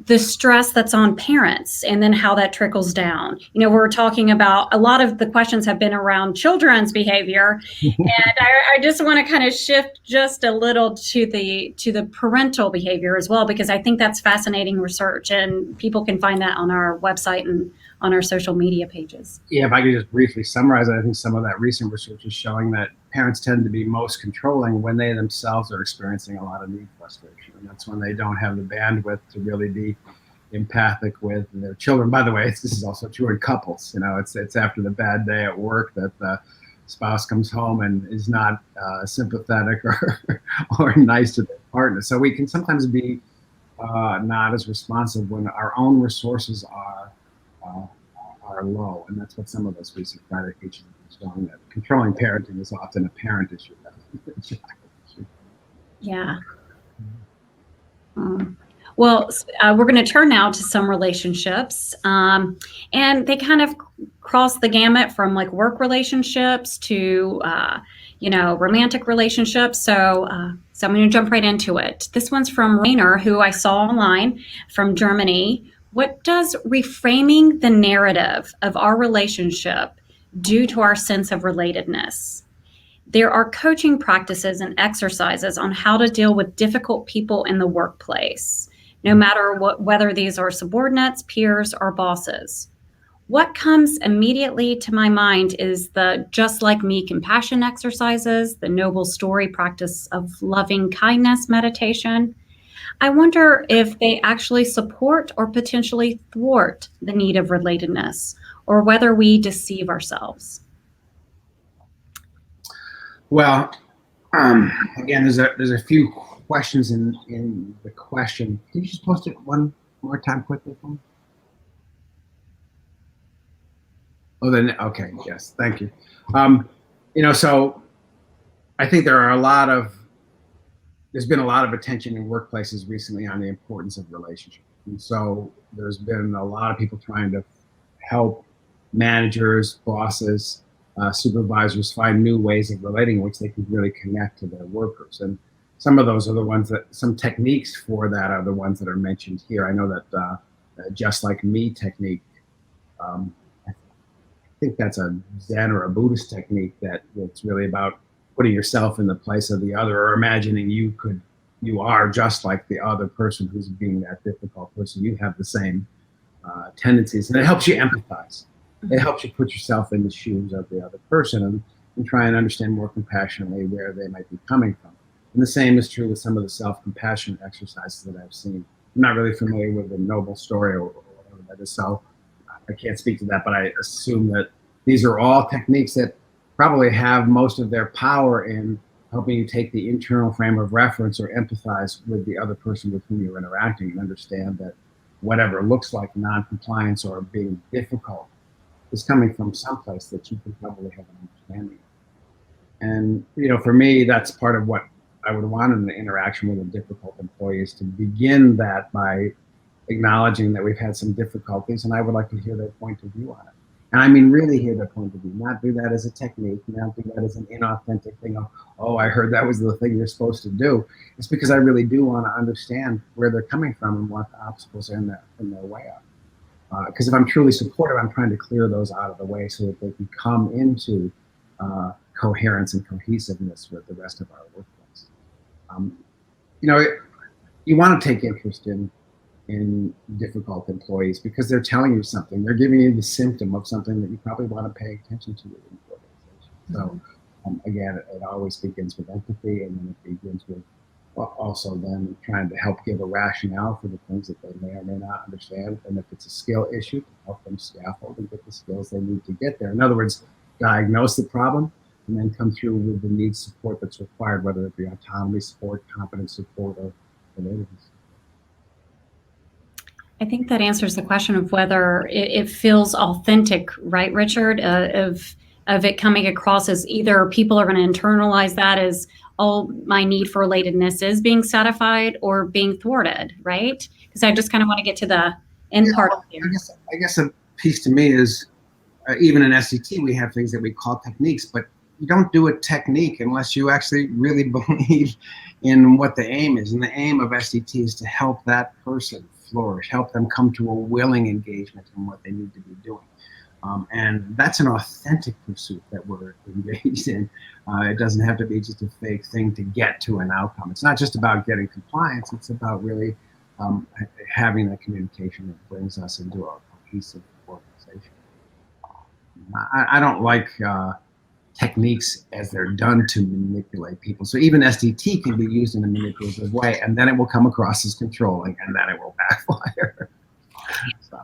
the stress that's on parents and then how that trickles down. We're talking about, a lot of the questions have been around children's behavior, and I just want to kind of shift just a little to the parental behavior as well, because I think that's fascinating research, and people can find that on our website and on our social media pages. Yeah, if I could just briefly summarize it, I think some of that recent research is showing that parents tend to be most controlling when they themselves are experiencing a lot of need frustration. And that's when they don't have the bandwidth to really be empathic with their children. By the way, this is also true in couples. It's after the bad day at work that the spouse comes home and is not sympathetic or nice to their partner. So we can sometimes be not as responsive when our own resources are low, and that's what some of those recent Friday features have shown, that controlling parenting is often a parent issue. Yeah. Well, we're going to turn now to some relationships, and they kind of cross the gamut from like work relationships to, romantic relationships. So I'm going to jump right into it. This one's from Rainer, who I saw online from Germany. What does reframing the narrative of our relationship do to our sense of relatedness? There are coaching practices and exercises on how to deal with difficult people in the workplace, no matter whether these are subordinates, peers, or bosses. What comes immediately to my mind is the just like me compassion exercises, the noble story practice of loving kindness meditation. I wonder if they actually support or potentially thwart the need of relatedness, or whether we deceive ourselves. Well, again, there's a few questions in the question. Can you just post it one more time quickly for me? Oh, then, okay, yes, thank you. So I think there's been a lot of attention in workplaces recently on the importance of relationships. And so there's been a lot of people trying to help managers, bosses, supervisors find new ways of relating in which they can really connect to their workers. And some of those are the ones some techniques for that are the ones that are mentioned here. I know that just like me technique, I think that's a Zen or a Buddhist technique that's really about putting yourself in the place of the other, or imagining you are just like the other person who's being that difficult person. You have the same tendencies, and it helps you empathize. It helps you put yourself in the shoes of the other person and try and understand more compassionately where they might be coming from. And the same is true with some of the self-compassion exercises that I've seen. I'm not really familiar with the noble story or whatever that is, so I can't speak to that, but I assume that these are all techniques that probably have most of their power in helping you take the internal frame of reference or empathize with the other person with whom you're interacting and understand that whatever looks like non-compliance or being difficult is coming from someplace that you can probably have an understanding of. And, for me, that's part of what I would want in an interaction with a difficult employee, is to begin that by acknowledging that we've had some difficulties, and I would like to hear their point of view on it. And I mean, really hear their point of view, not do that as a technique, not do that as an inauthentic thing of, oh, I heard that was the thing you're supposed to do. It's because I really do want to understand where they're coming from and what the obstacles are in their way are. Because if I'm truly supportive, I'm trying to clear those out of the way so that they can come into coherence and cohesiveness with the rest of our workplace. You want to take interest in difficult employees because they're telling you something. They're giving you the symptom of something that you probably want to pay attention to in the organization. So again, it always begins with empathy, and then it begins with also then trying to help give a rationale for the things that they may or may not understand. And if it's a skill issue, to help them scaffold and get the skills they need to get there. In other words, diagnose the problem and then come through with the needs support that's required, whether it be autonomy support, competence support, or relatedness. I think that answers the question of whether it feels authentic, right, Richard? Of it coming across as either people are going to internalize that as, oh, my need for relatedness is being satisfied or being thwarted, right? Because I just kind of want to get to the end part of it. I guess a piece to me is, even in SCT, we have things that we call techniques, but you don't do a technique unless you actually really believe in what the aim is. And the aim of SCT is to help that person flourish, help them come to a willing engagement in what they need to be doing. And that's an authentic pursuit that we're engaged in. It doesn't have to be just a fake thing to get to an outcome. It's not just about getting compliance. It's about really having that communication that brings us into a cohesive organization. I don't like techniques as they're done to manipulate people. So even SDT can be used in a manipulative way, and then it will come across as controlling, and then it will backfire. So,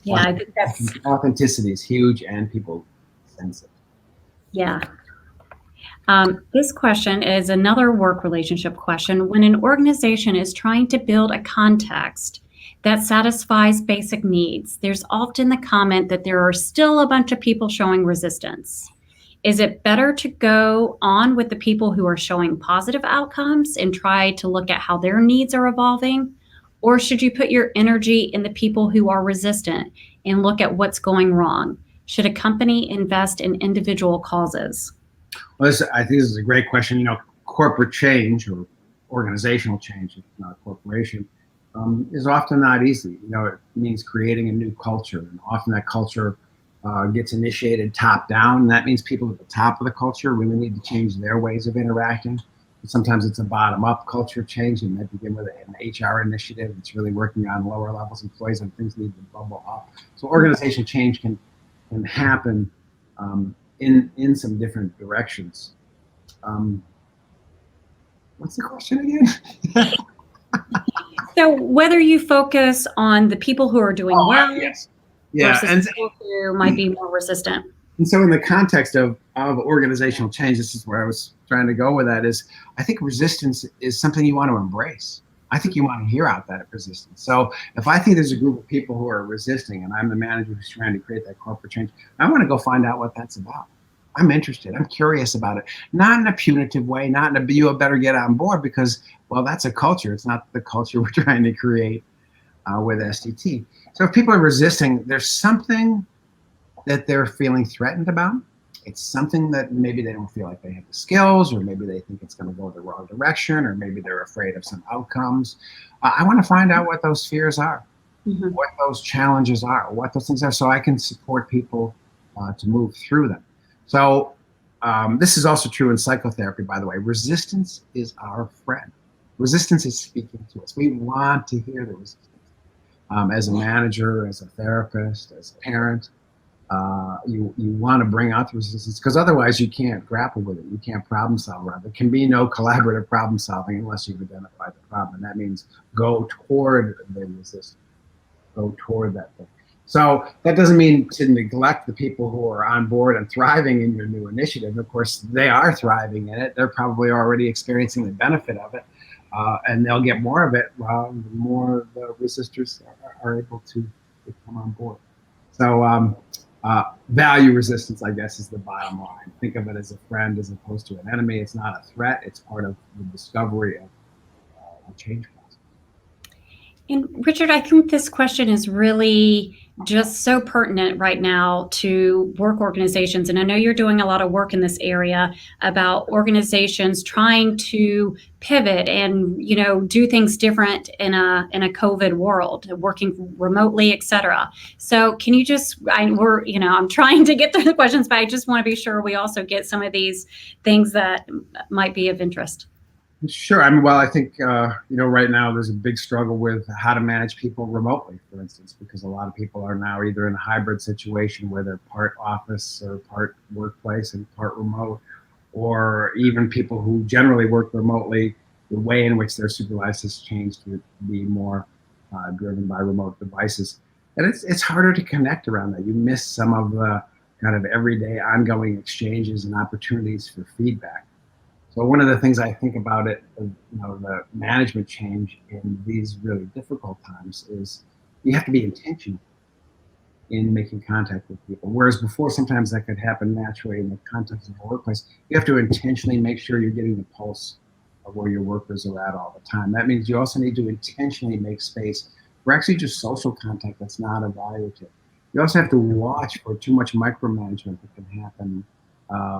yeah, I think that's... Authenticity is huge, and people sense it. Yeah. This question is another work relationship question. When an organization is trying to build a context that satisfies basic needs, there's often the comment that there are still a bunch of people showing resistance. Is it better to go on with the people who are showing positive outcomes and try to look at how their needs are evolving? Or should you put your energy in the people who are resistant and look at what's going wrong? Should a company invest in individual causes? Well, I think this is a great question. Corporate change or organizational change, if not a corporation, is often not easy. It means creating a new culture, and often that culture gets initiated top down. And that means people at the top of the culture really need to change their ways of interacting. But sometimes it's a bottom-up culture change, and that begin with an HR initiative that's really working on lower levels employees, and things need to bubble up. So organizational change can happen in some different directions. What's the question again? So whether you focus on the people who are doing well, yes. Yeah, versus people who might be more resistant. And so in the context of organizational change, this is where I was trying to go with that, is I think resistance is something you want to embrace. I think you want to hear out that resistance. So if I think there's a group of people who are resisting and I'm the manager who's trying to create that corporate change, I want to go find out what that's about. I'm interested. I'm curious about it. Not in a punitive way, not in a you better get on board, because, well, that's a culture. It's not the culture we're trying to create with STT. So if people are resisting, there's something that they're feeling threatened about. It's something that maybe they don't feel like they have the skills, or maybe they think it's going to go the wrong direction, or maybe they're afraid of some outcomes. I want to find out what those fears are, what those challenges are, what those things are, so I can support people to move through them. So this is also true in psychotherapy, by the way. Resistance is our friend. Resistance is speaking to us. We want to hear the resistance. As a manager, as a therapist, as a parent, you want to bring out the resistance, because otherwise you can't grapple with it. You can't problem solve around it. There can be no collaborative problem solving unless you've identified the problem. And that means go toward the resistance, go toward that thing. So that doesn't mean to neglect the people who are on board and thriving in your new initiative. Of course, they are thriving in it. They're probably already experiencing the benefit of it. And they'll get more of it the more the resistors are able to come on board. So value resistance, I guess, is the bottom line. Think of it as a friend as opposed to an enemy. It's not a threat. It's part of the discovery of a change process. And Richard, I think this question is really just so pertinent right now to work organizations. And I know you're doing a lot of work in this area about organizations trying to pivot and, do things different in a COVID world, working remotely, et cetera. So can you I'm trying to get through the questions, but I just want to be sure we also get some of these things that might be of interest. Sure. I think, right now there's a big struggle with how to manage people remotely, for instance, because a lot of people are now either in a hybrid situation where they're part office or part workplace and part remote, or even people who generally work remotely, the way in which they're supervised has changed to be more driven by remote devices. And it's harder to connect around that. You miss some of the kind of everyday ongoing exchanges and opportunities for feedback. So one of the things I think about it, the management change in these really difficult times, is you have to be intentional in making contact with people. Whereas before, sometimes that could happen naturally in the context of a workplace. You have to intentionally make sure you're getting the pulse of where your workers are at all the time. That means you also need to intentionally make space for actually just social contact that's not evaluative. You also have to watch for too much micromanagement that can happen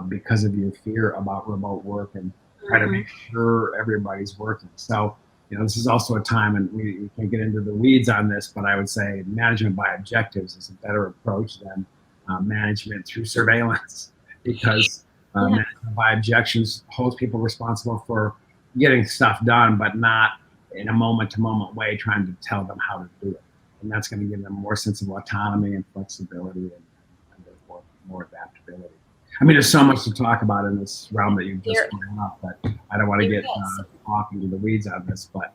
because of your fear about remote work, and try to make sure everybody's working. So, this is also a time, and we can't get into the weeds on this, but I would say management by objectives is a better approach than management through surveillance, because management by objectives holds people responsible for getting stuff done, but not in a moment-to-moment way trying to tell them how to do it. And that's going to give them more sense of autonomy and flexibility, and therefore more adaptability. I mean, there's so much to talk about in this realm that you've just pointed out, but I don't want to get off into the weeds on this. But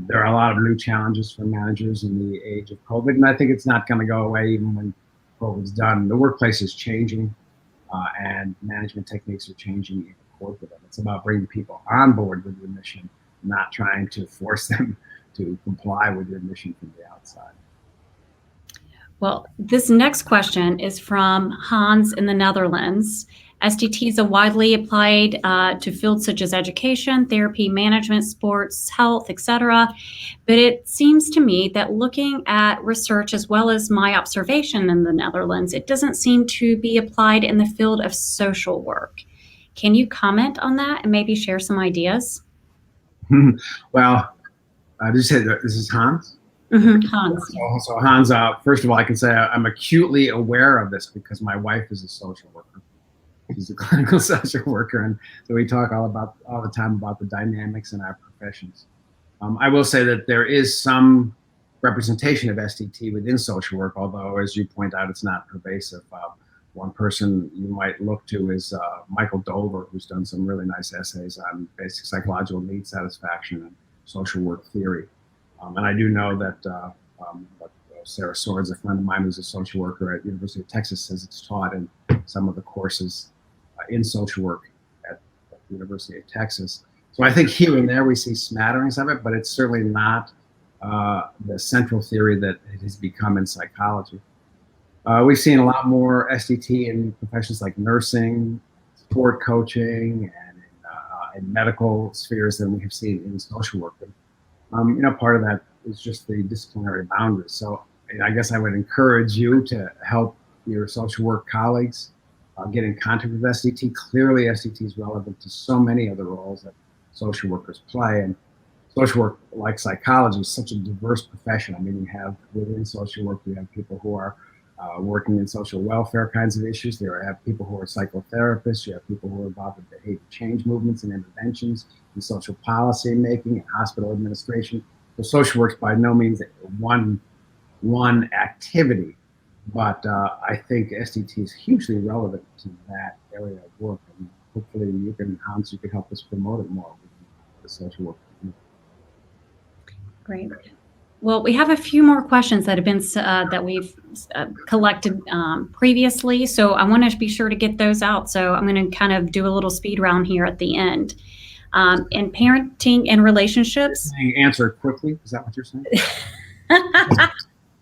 there are a lot of new challenges for managers in the age of COVID, and I think it's not going to go away even when COVID's done. The workplace is changing, and management techniques are changing in corporate. It's about bringing people on board with your mission, not trying to force them to comply with your mission from the outside. Well, this next question is from Hans in the Netherlands, SDTs are widely applied to fields such as education, therapy, management, sports, health, etc. But it seems to me that looking at research as well as my observation in the Netherlands, it doesn't seem to be applied in the field of social work. Can you comment on that and maybe share some ideas? Well, did you say that this is Hans? Hans. So Hans, first of all, I can say I'm acutely aware of this because my wife is a social worker. She's a clinical social worker, and so we talk all the time about the dynamics in our professions. I will say that there is some representation of SDT within social work, although, as you point out, it's not pervasive. One person you might look to is Michael Dover, who's done some really nice essays on basic psychological need satisfaction and social work theory. And I do know that Sarah Swords, a friend of mine who's a social worker at University of Texas, says it's taught in some of the courses in social work at the University of Texas. So I think here and there we see smatterings of it, but it's certainly not the central theory that it has become in psychology. We've seen a lot more SDT in professions like nursing, sport coaching, and in medical spheres than we have seen in social work. And, part of that is just the disciplinary boundaries. So I guess I would encourage you to help your social work colleagues get in contact with SDT. Clearly, SDT is relevant to so many other roles that social workers play. And social work, like psychology, is such a diverse profession. I mean, you have within social work, you have people who are working in social welfare kinds of issues. There have people who are psychotherapists. You have people who are involved in behavior change movements and interventions, in social policy making, and hospital administration. So social work's by no means one activity, but I think SDT is hugely relevant to that area of work, and hopefully Hans, you can help us promote it more with the social work. Great. Well, we have a few more questions that have been that we've collected previously, so I want to be sure to get those out. So I'm going to kind of do a little speed round here at the end. In parenting and relationships. Answer quickly. Is that what you're saying?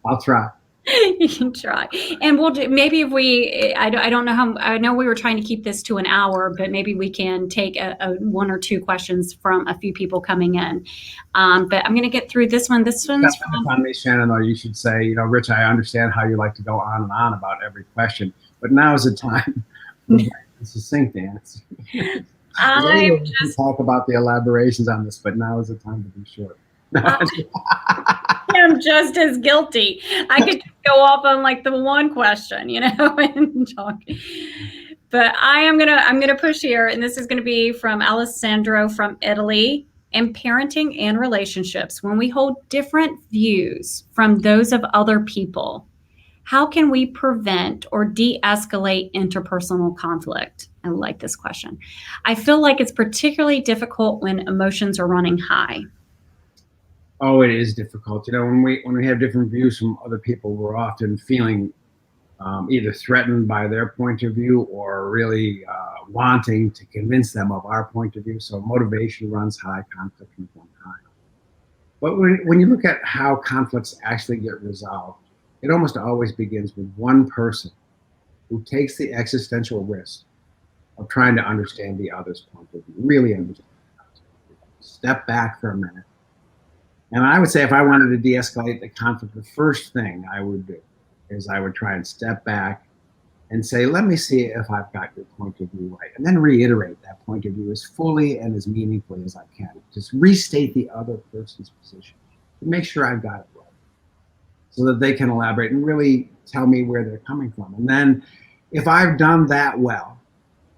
I'll try. You can try, and we'll do, maybe if we. I don't know how. I know we were trying to keep this to an hour, but maybe we can take a one or two questions from a few people coming in. But I'm going to get through this one. This one's from me, Shannon. Or you should say, Rich, I understand how you like to go on and on about every question, but now is the time for a succinct answer. I just talk about the elaborations on this, but now is the time to be short. I'm just as guilty. I could just go off on like the one question, and talk. But I'm gonna push here, and this is gonna be from Alessandro from Italy. In parenting and relationships, when we hold different views from those of other people, how can we prevent or de-escalate interpersonal conflict? I like this question. I feel like it's particularly difficult when emotions are running high. Oh, it is difficult. When we have different views from other people, we're often feeling either threatened by their point of view or really wanting to convince them of our point of view. So motivation runs high, conflict can run high. But when you look at how conflicts actually get resolved, it almost always begins with one person who takes the existential risk of trying to understand the other's point of view, really understand. Step back for a minute. And I would say if I wanted to de-escalate the conflict, the first thing I would do is I would try and step back and say, let me see if I've got your point of view right. And then reiterate that point of view as fully and as meaningfully as I can. Just restate the other person's position to make sure I've got it right, so that they can elaborate and really tell me where they're coming from. And then if I've done that well,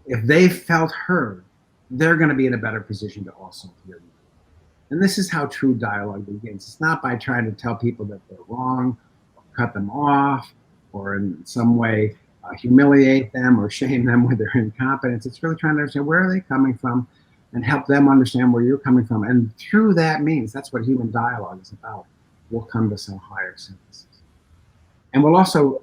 if they felt heard, they're going to be in a better position to also hear me. And this is how true dialogue begins. It's not by trying to tell people that they're wrong, or cut them off, or in some way humiliate them or shame them with their incompetence. It's really trying to understand where are they coming from and help them understand where you're coming from. And through that means, that's what human dialogue is about. We'll come to some higher synthesis. And we'll also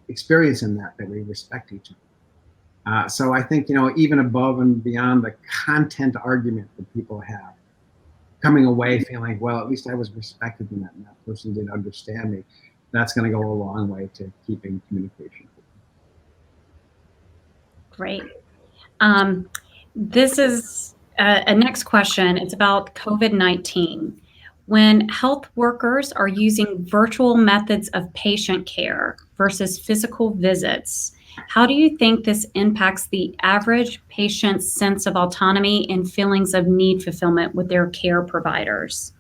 experience in that we respect each other. So I think, even above and beyond the content argument that people have, coming away feeling, well, at least I was respected in that, and that person did understand me, that's going to go a long way to keeping communication. Great. This is a next question. It's about COVID-19. When health workers are using virtual methods of patient care versus physical visits, how do you think this impacts the average patient's sense of autonomy and feelings of need fulfillment with their care providers?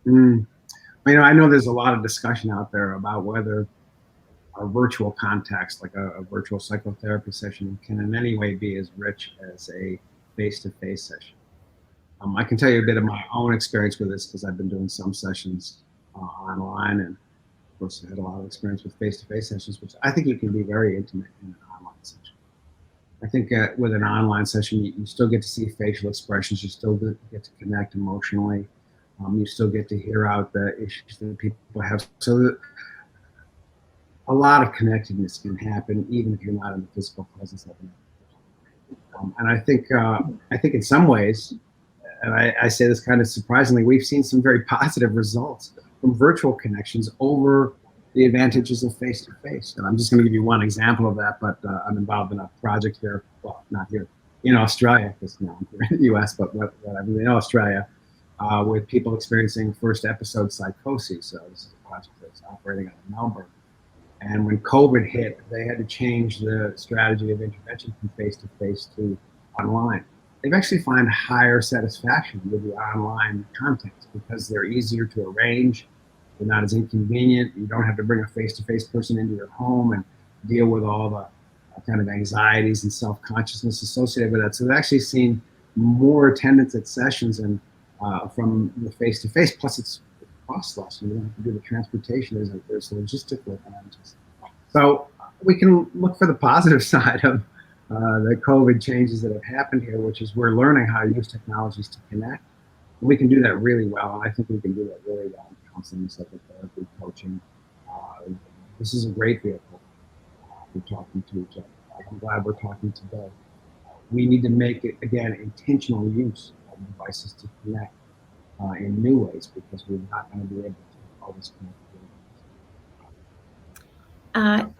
I know there's a lot of discussion out there about whether a virtual context, like a virtual psychotherapy session, can in any way be as rich as a face-to-face session. I can tell you a bit of my own experience with this because I've been doing some sessions online, and of course I had a lot of experience with face-to-face sessions, which I think you can be very intimate in an online session. I think with an online session, you still get to see facial expressions, you still get to connect emotionally, you still get to hear out the issues that people have. So a lot of connectedness can happen even if you're not in the physical presence of them. And I think in some ways, and I say this kind of surprisingly, we've seen some very positive results from virtual connections over the advantages of face-to-face. And I'm just going to give you one example of that, but I'm involved in a project here, well, not here, in Australia, because now I'm here in the US, but in Australia, with people experiencing first episode psychosis. So this is a project that's operating out of Melbourne. And when COVID hit, they had to change the strategy of intervention from face-to-face to online. They've actually found higher satisfaction with the online context because they're easier to arrange. They're not as inconvenient. You don't have to bring a face-to-face person into your home and deal with all the kind of anxieties and self-consciousness associated with that. So they've actually seen more attendance at sessions and from the face-to-face. Plus, it costs less. You don't have to do the transportation. There's logistical advantages. So we can look for the positive side of the COVID changes that have happened here, which is we're learning how to use technologies to connect. And we can do that really well, and I think we can do that really well in counseling, psychotherapy, coaching. This is a great vehicle for talking to each other. I'm glad we're talking today. We need to make it, again, intentional use of devices to connect in new ways, because we're not going to be able to always connect.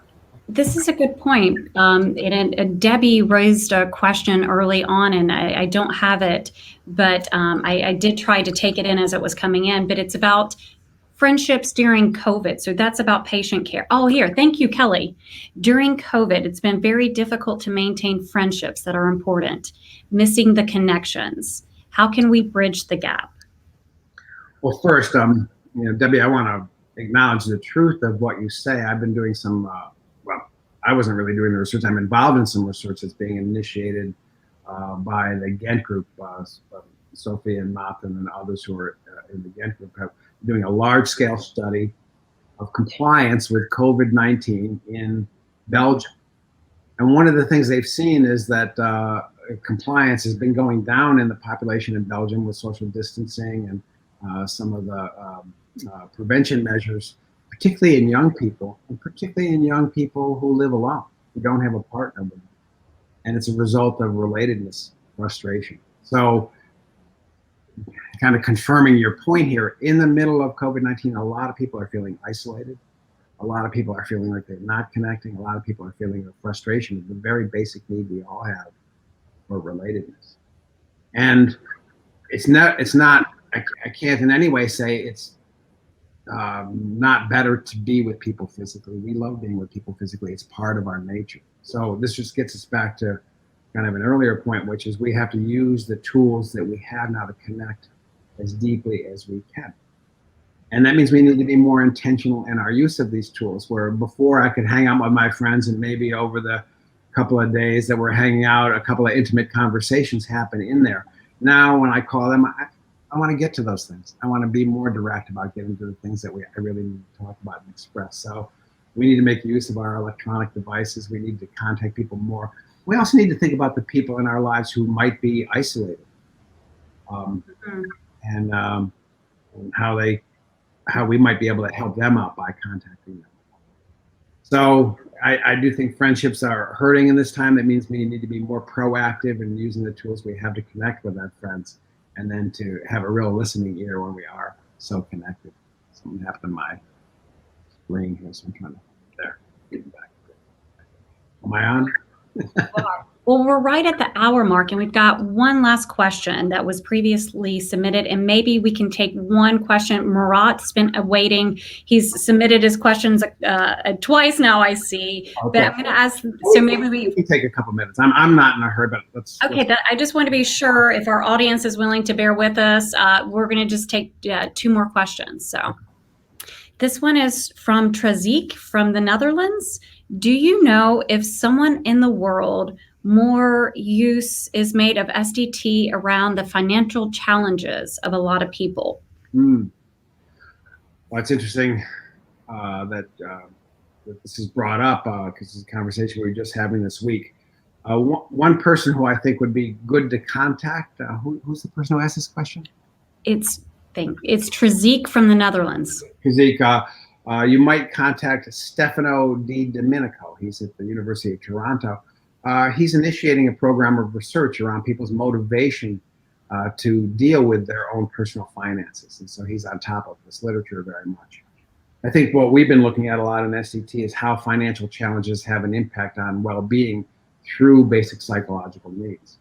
This is a good point. And Debbie raised a question early on, and I don't have it, but I did try to take it in as it was coming in, but it's about friendships during COVID. So that's about patient care. Oh, here, thank you, Kelly. During COVID, it's been very difficult to maintain friendships that are important, missing the connections. How can we bridge the gap? Well, first, Debbie, I want to acknowledge the truth of what you say. I've been doing some, I wasn't really doing the research. I'm involved in some research that's being initiated by the Ghent group. Sophie and Martin and others who are in the Ghent group have doing a large-scale study of compliance with COVID-19 in Belgium. And one of the things they've seen is that compliance has been going down in the population in Belgium with social distancing and some of the prevention measures, particularly in young people, and particularly in young people who live alone, who don't have a partner with them. And it's a result of relatedness, frustration. So kind of confirming your point here, in the middle of COVID-19, a lot of people are feeling isolated. A lot of people are feeling like they're not connecting. A lot of people are feeling the frustration, the very basic need we all have for relatedness. And it's not, I can't in any way say it's not better to be with people physically. We love being with people physically. It's part of our nature. So this just gets us back to kind of an earlier point, which is we have to use the tools that we have now to connect as deeply as we can. And that means we need to be more intentional in our use of these tools, where before I could hang out with my friends and maybe over the couple of days that we're hanging out, a couple of intimate conversations happen in there. Now when I call them, I want to get to those things. I want to be more direct about getting to the things that I really need to talk about and express. So we need to make use of our electronic devices. We need to contact people more. We also need to think about the people in our lives who might be isolated, and how we might be able to help them out by contacting them. So I do think friendships are hurting in this time. That means we need to be more proactive in using the tools we have to connect with our friends, and then to have a real listening ear when we are so connected. Something happened to my screen here, so I'm trying to, there, getting back. Am I on? Well, we're right at the hour mark, and we've got one last question that was previously submitted, and maybe we can take one question. Murat's been awaiting. He's submitted his questions twice now, I see. Okay. But I'm going to ask, so maybe we can take a couple minutes. I'm not in a hurry, but let's. Okay, I just want to be sure if our audience is willing to bear with us. We're going to just take two more questions. So this one is from Trazik from the Netherlands. Do you know if someone in the world more use is made of SDT around the financial challenges of a lot of people? Well, it's interesting that this is brought up because it's a conversation we were just having this week. One person who I think would be good to contact, who's the person who asked this question? It's Trazik from the Netherlands. Trazik, you might contact Stefano Di Domenico. He's at the University of Toronto. He's initiating a program of research around people's motivation to deal with their own personal finances. And so he's on top of this literature very much. I think what we've been looking at a lot in SDT is how financial challenges have an impact on well-being through basic psychological needs.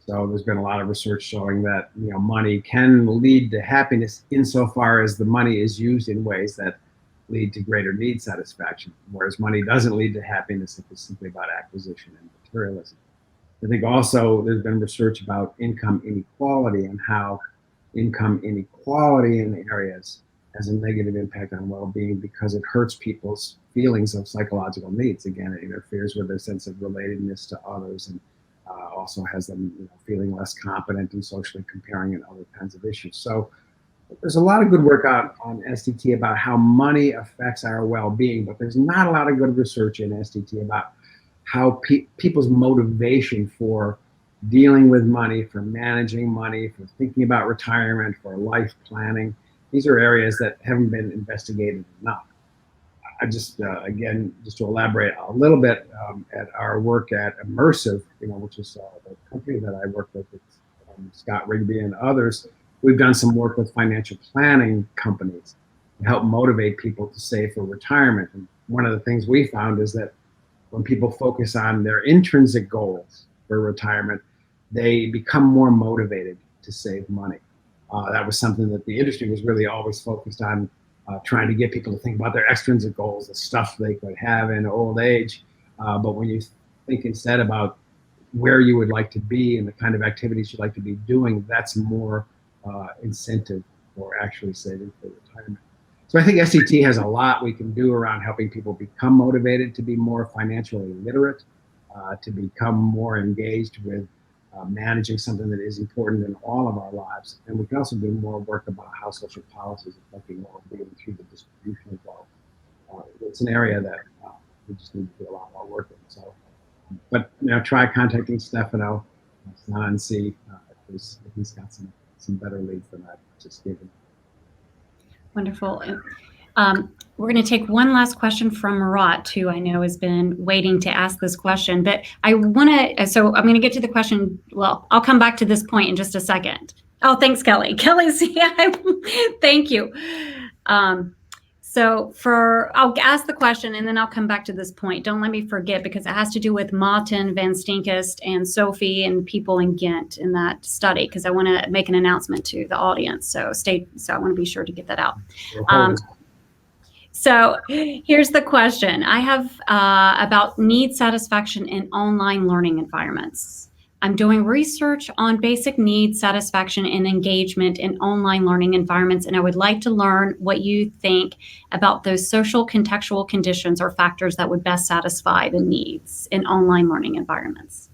So there's been a lot of research showing that money can lead to happiness insofar as the money is used in ways that lead to greater need satisfaction, whereas money doesn't lead to happiness if it's simply about acquisition and materialism. I think also there's been research about income inequality and how income inequality in areas has a negative impact on well-being because it hurts people's feelings of psychological needs. Again, it interferes with their sense of relatedness to others and also has them feeling less competent and socially comparing and other kinds of issues. So there's a lot of good work on SDT about how money affects our well-being, but there's not a lot of good research in SDT about how people's motivation for dealing with money, for managing money, for thinking about retirement, for life planning. These are areas that haven't been investigated enough. I just, again, just to elaborate a little bit, at our work at Immersive, which is the company that I work with, Scott Rigby and others, we've done some work with financial planning companies to help motivate people to save for retirement. And one of the things we found is that when people focus on their intrinsic goals for retirement, they become more motivated to save money. That was something that the industry was really always focused on, trying to get people to think about their extrinsic goals, the stuff they could have in old age. But when you think instead about where you would like to be and the kind of activities you'd like to be doing, that's more incentive for actually saving for retirement. So I think SDT has a lot we can do around helping people become motivated to be more financially literate, to become more engaged with managing something that is important in all of our lives. And we can also do more work about how social policies are affecting well-being through the distribution of wealth. It's an area that we just need to do a lot more work in. So, but try contacting Stefano and see if he's got some better leads than I've just given. Wonderful. We're going to take one last question from Murat, who I know has been waiting to ask this question, but I want to, so I'm going to get to the question. Well, I'll come back to this point in just a second. Oh, thanks, Kelly. Kelly's, yeah, thank you. So I'll ask the question and then I'll come back to this point. Don't let me forget, because it has to do with Martin Van Stinkist and Sophie and people in Ghent in that study, because I want to make an announcement to the audience. So I want to be sure to get that out. So here's the question I have about need satisfaction in online learning environments. I'm doing research on basic need satisfaction and engagement in online learning environments, and I would like to learn what you think about those social contextual conditions or factors that would best satisfy the needs in online learning environments.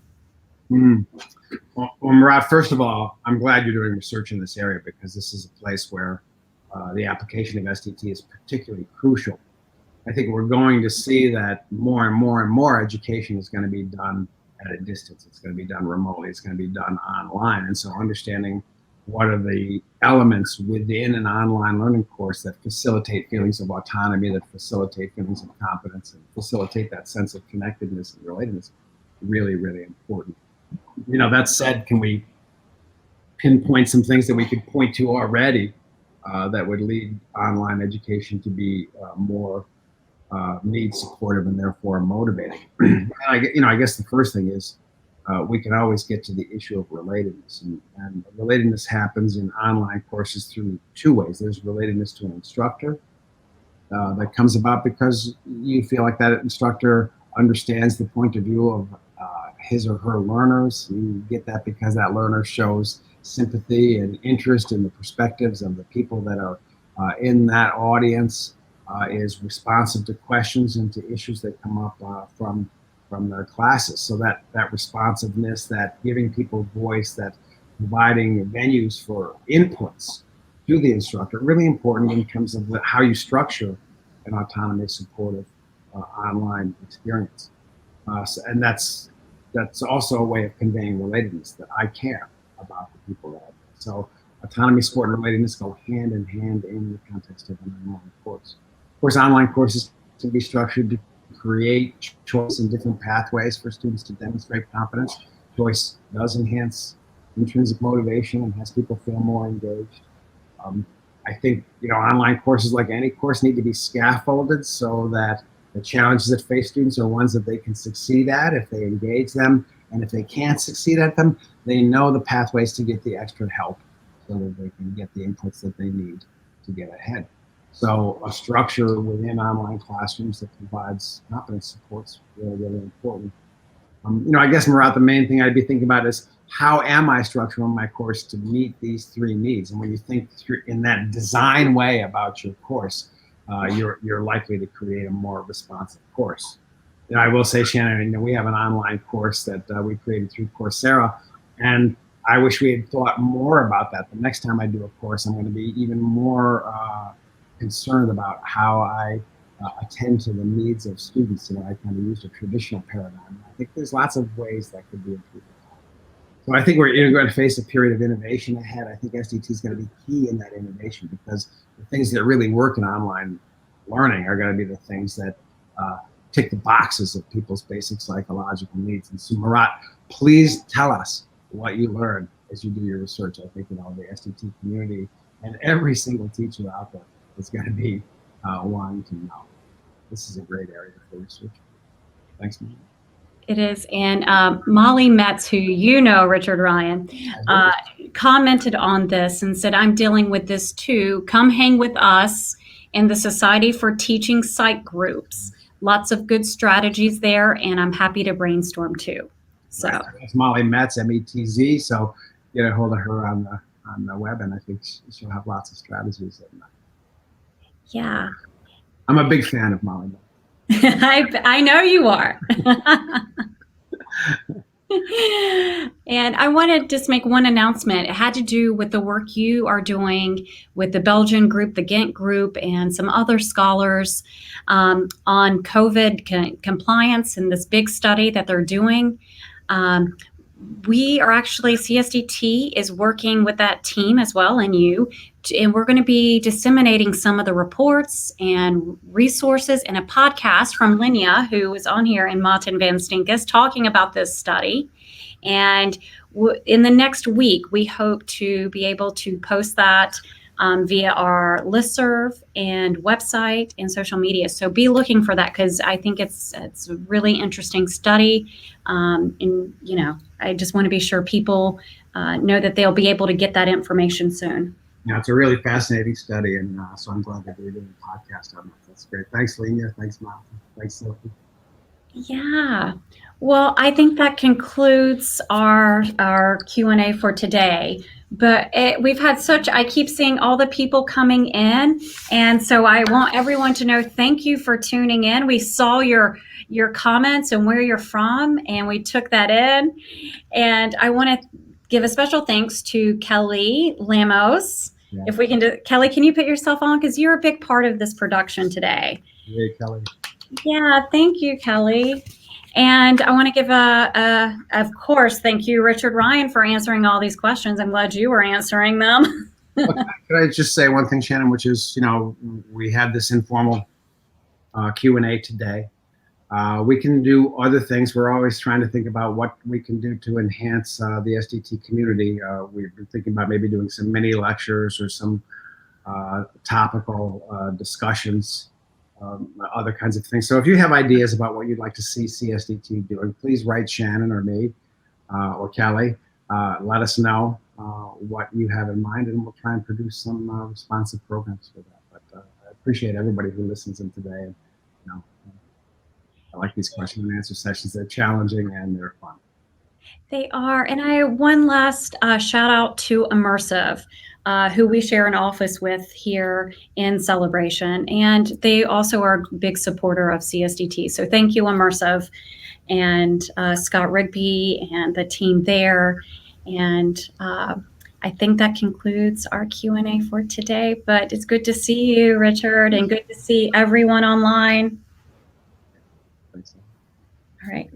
Well, Murat, first of all, I'm glad you're doing research in this area, because this is a place where the application of SDT is particularly crucial. I think we're going to see that more and more and more education is going to be done at a distance. It's going to be done remotely. It's going to be done online. And so understanding what are the elements within an online learning course that facilitate feelings of autonomy, that facilitate feelings of competence, and facilitate that sense of connectedness and relatedness, really, really important. That said, can we pinpoint some things that we could point to already that would lead online education to be more need supportive and therefore motivating? I guess the first thing is we can always get to the issue of relatedness. And relatedness happens in online courses through two ways. There's relatedness to an instructor that comes about because you feel like that instructor understands the point of view of his or her learners. You get that because that learner shows sympathy and interest in the perspectives of the people that are in that audience, is responsive to questions and to issues that come up from their classes. So that responsiveness, that giving people voice, that providing venues for inputs to the instructor, really important in terms of how you structure an autonomy-supportive online experience. And that's also a way of conveying relatedness, that I care about the people that I know. So autonomy, support, and relatedness go hand in hand in the context of an online course. Of course, online courses can be structured to create choice in different pathways for students to demonstrate competence. Choice does enhance intrinsic motivation and has people feel more engaged. I think, online courses, like any course, need to be scaffolded so that the challenges that face students are ones that they can succeed at if they engage them. And if they can't succeed at them, they know the pathways to get the extra help so that they can get the inputs that they need to get ahead. So a structure within online classrooms that provides competence support's really, really important. I guess, Murat, the main thing I'd be thinking about is, how am I structuring my course to meet these three needs? And when you think through in that design way about your course, you're likely to create a more responsive course. I will say, Shannon, we have an online course that we created through Coursera, and I wish we had thought more about that. The next time I do a course, I'm going to be even more concerned about how I attend to the needs of students. I kind of used a traditional paradigm. I think there's lots of ways that could be improved. So I think we're going to face a period of innovation ahead. I think SDT is going to be key in that innovation, because the things that really work in online learning are going to be the things that tick the boxes of people's basic psychological needs. And so, Murat, please tell us what you learned as you do your research. I think the SDT community and every single teacher out there is going to be wanting to know. This is a great area for research. Thanks, Murat. It is. And Molly Metz, who Richard Ryan, commented on this and said, I'm dealing with this too. Come hang with us in the Society for Teaching Psych groups. Lots of good strategies there, and I'm happy to brainstorm too. So that's Molly Metz, M-E-T-Z. So get a hold of her on the web, and I think she'll have lots of strategies. Yeah. I'm a big fan of Molly Metz. I know you are. And I want to just make one announcement. It had to do with the work you are doing with the Belgian group, the Ghent group, and some other scholars on COVID compliance and this big study that they're doing. We are actually, CSDT is working with that team as well, and we're going to be disseminating some of the reports and resources in a podcast from Linnea, who is on here, and Martin van Stinkes, talking about this study. And in the next week, we hope to be able to post that via our listserv and website and social media. So be looking for that, because I think it's a really interesting study. And I just want to be sure people know that they'll be able to get that information soon. Yeah, it's a really fascinating study, and so I'm glad that we're doing a podcast on it. That's great. Thanks, Linnea. Thanks, Martha. Thanks, Sophie. Yeah. Well, I think that concludes our Q&A for today. But we've had I keep seeing all the people coming in. And so I want everyone to know, thank you for tuning in. We saw your comments and where you're from, and we took that in. And I want to give a special thanks to Kelly Lamos. Yeah. If we can Kelly, can you put yourself on? Because you're a big part of this production today. Hey, Kelly. Yeah, thank you, Kelly. And I want to give of course, thank you, Richard Ryan, for answering all these questions. I'm glad you were answering them. Could I just say one thing, Shannon, which is, we had this informal Q&A today. We can do other things. We're always trying to think about what we can do to enhance the SDT community. We've been thinking about maybe doing some mini lectures or some topical discussions. Other kinds of things. So if you have ideas about what you'd like to see CSDT doing, please write Shannon or me. or Kelly, let us know what you have in mind, and we'll try and produce some responsive programs for that. But I appreciate everybody who listens in today. And, you know, I like these question and answer sessions. They're challenging and they're fun. They are. And one last shout out to Immersive, who we share an office with here in Celebration. And they also are a big supporter of CSDT. So thank you, Immersive, and Scott Rigby and the team there. And I think that concludes our Q&A for today. But it's good to see you, Richard, and good to see everyone online. Thanks. All right.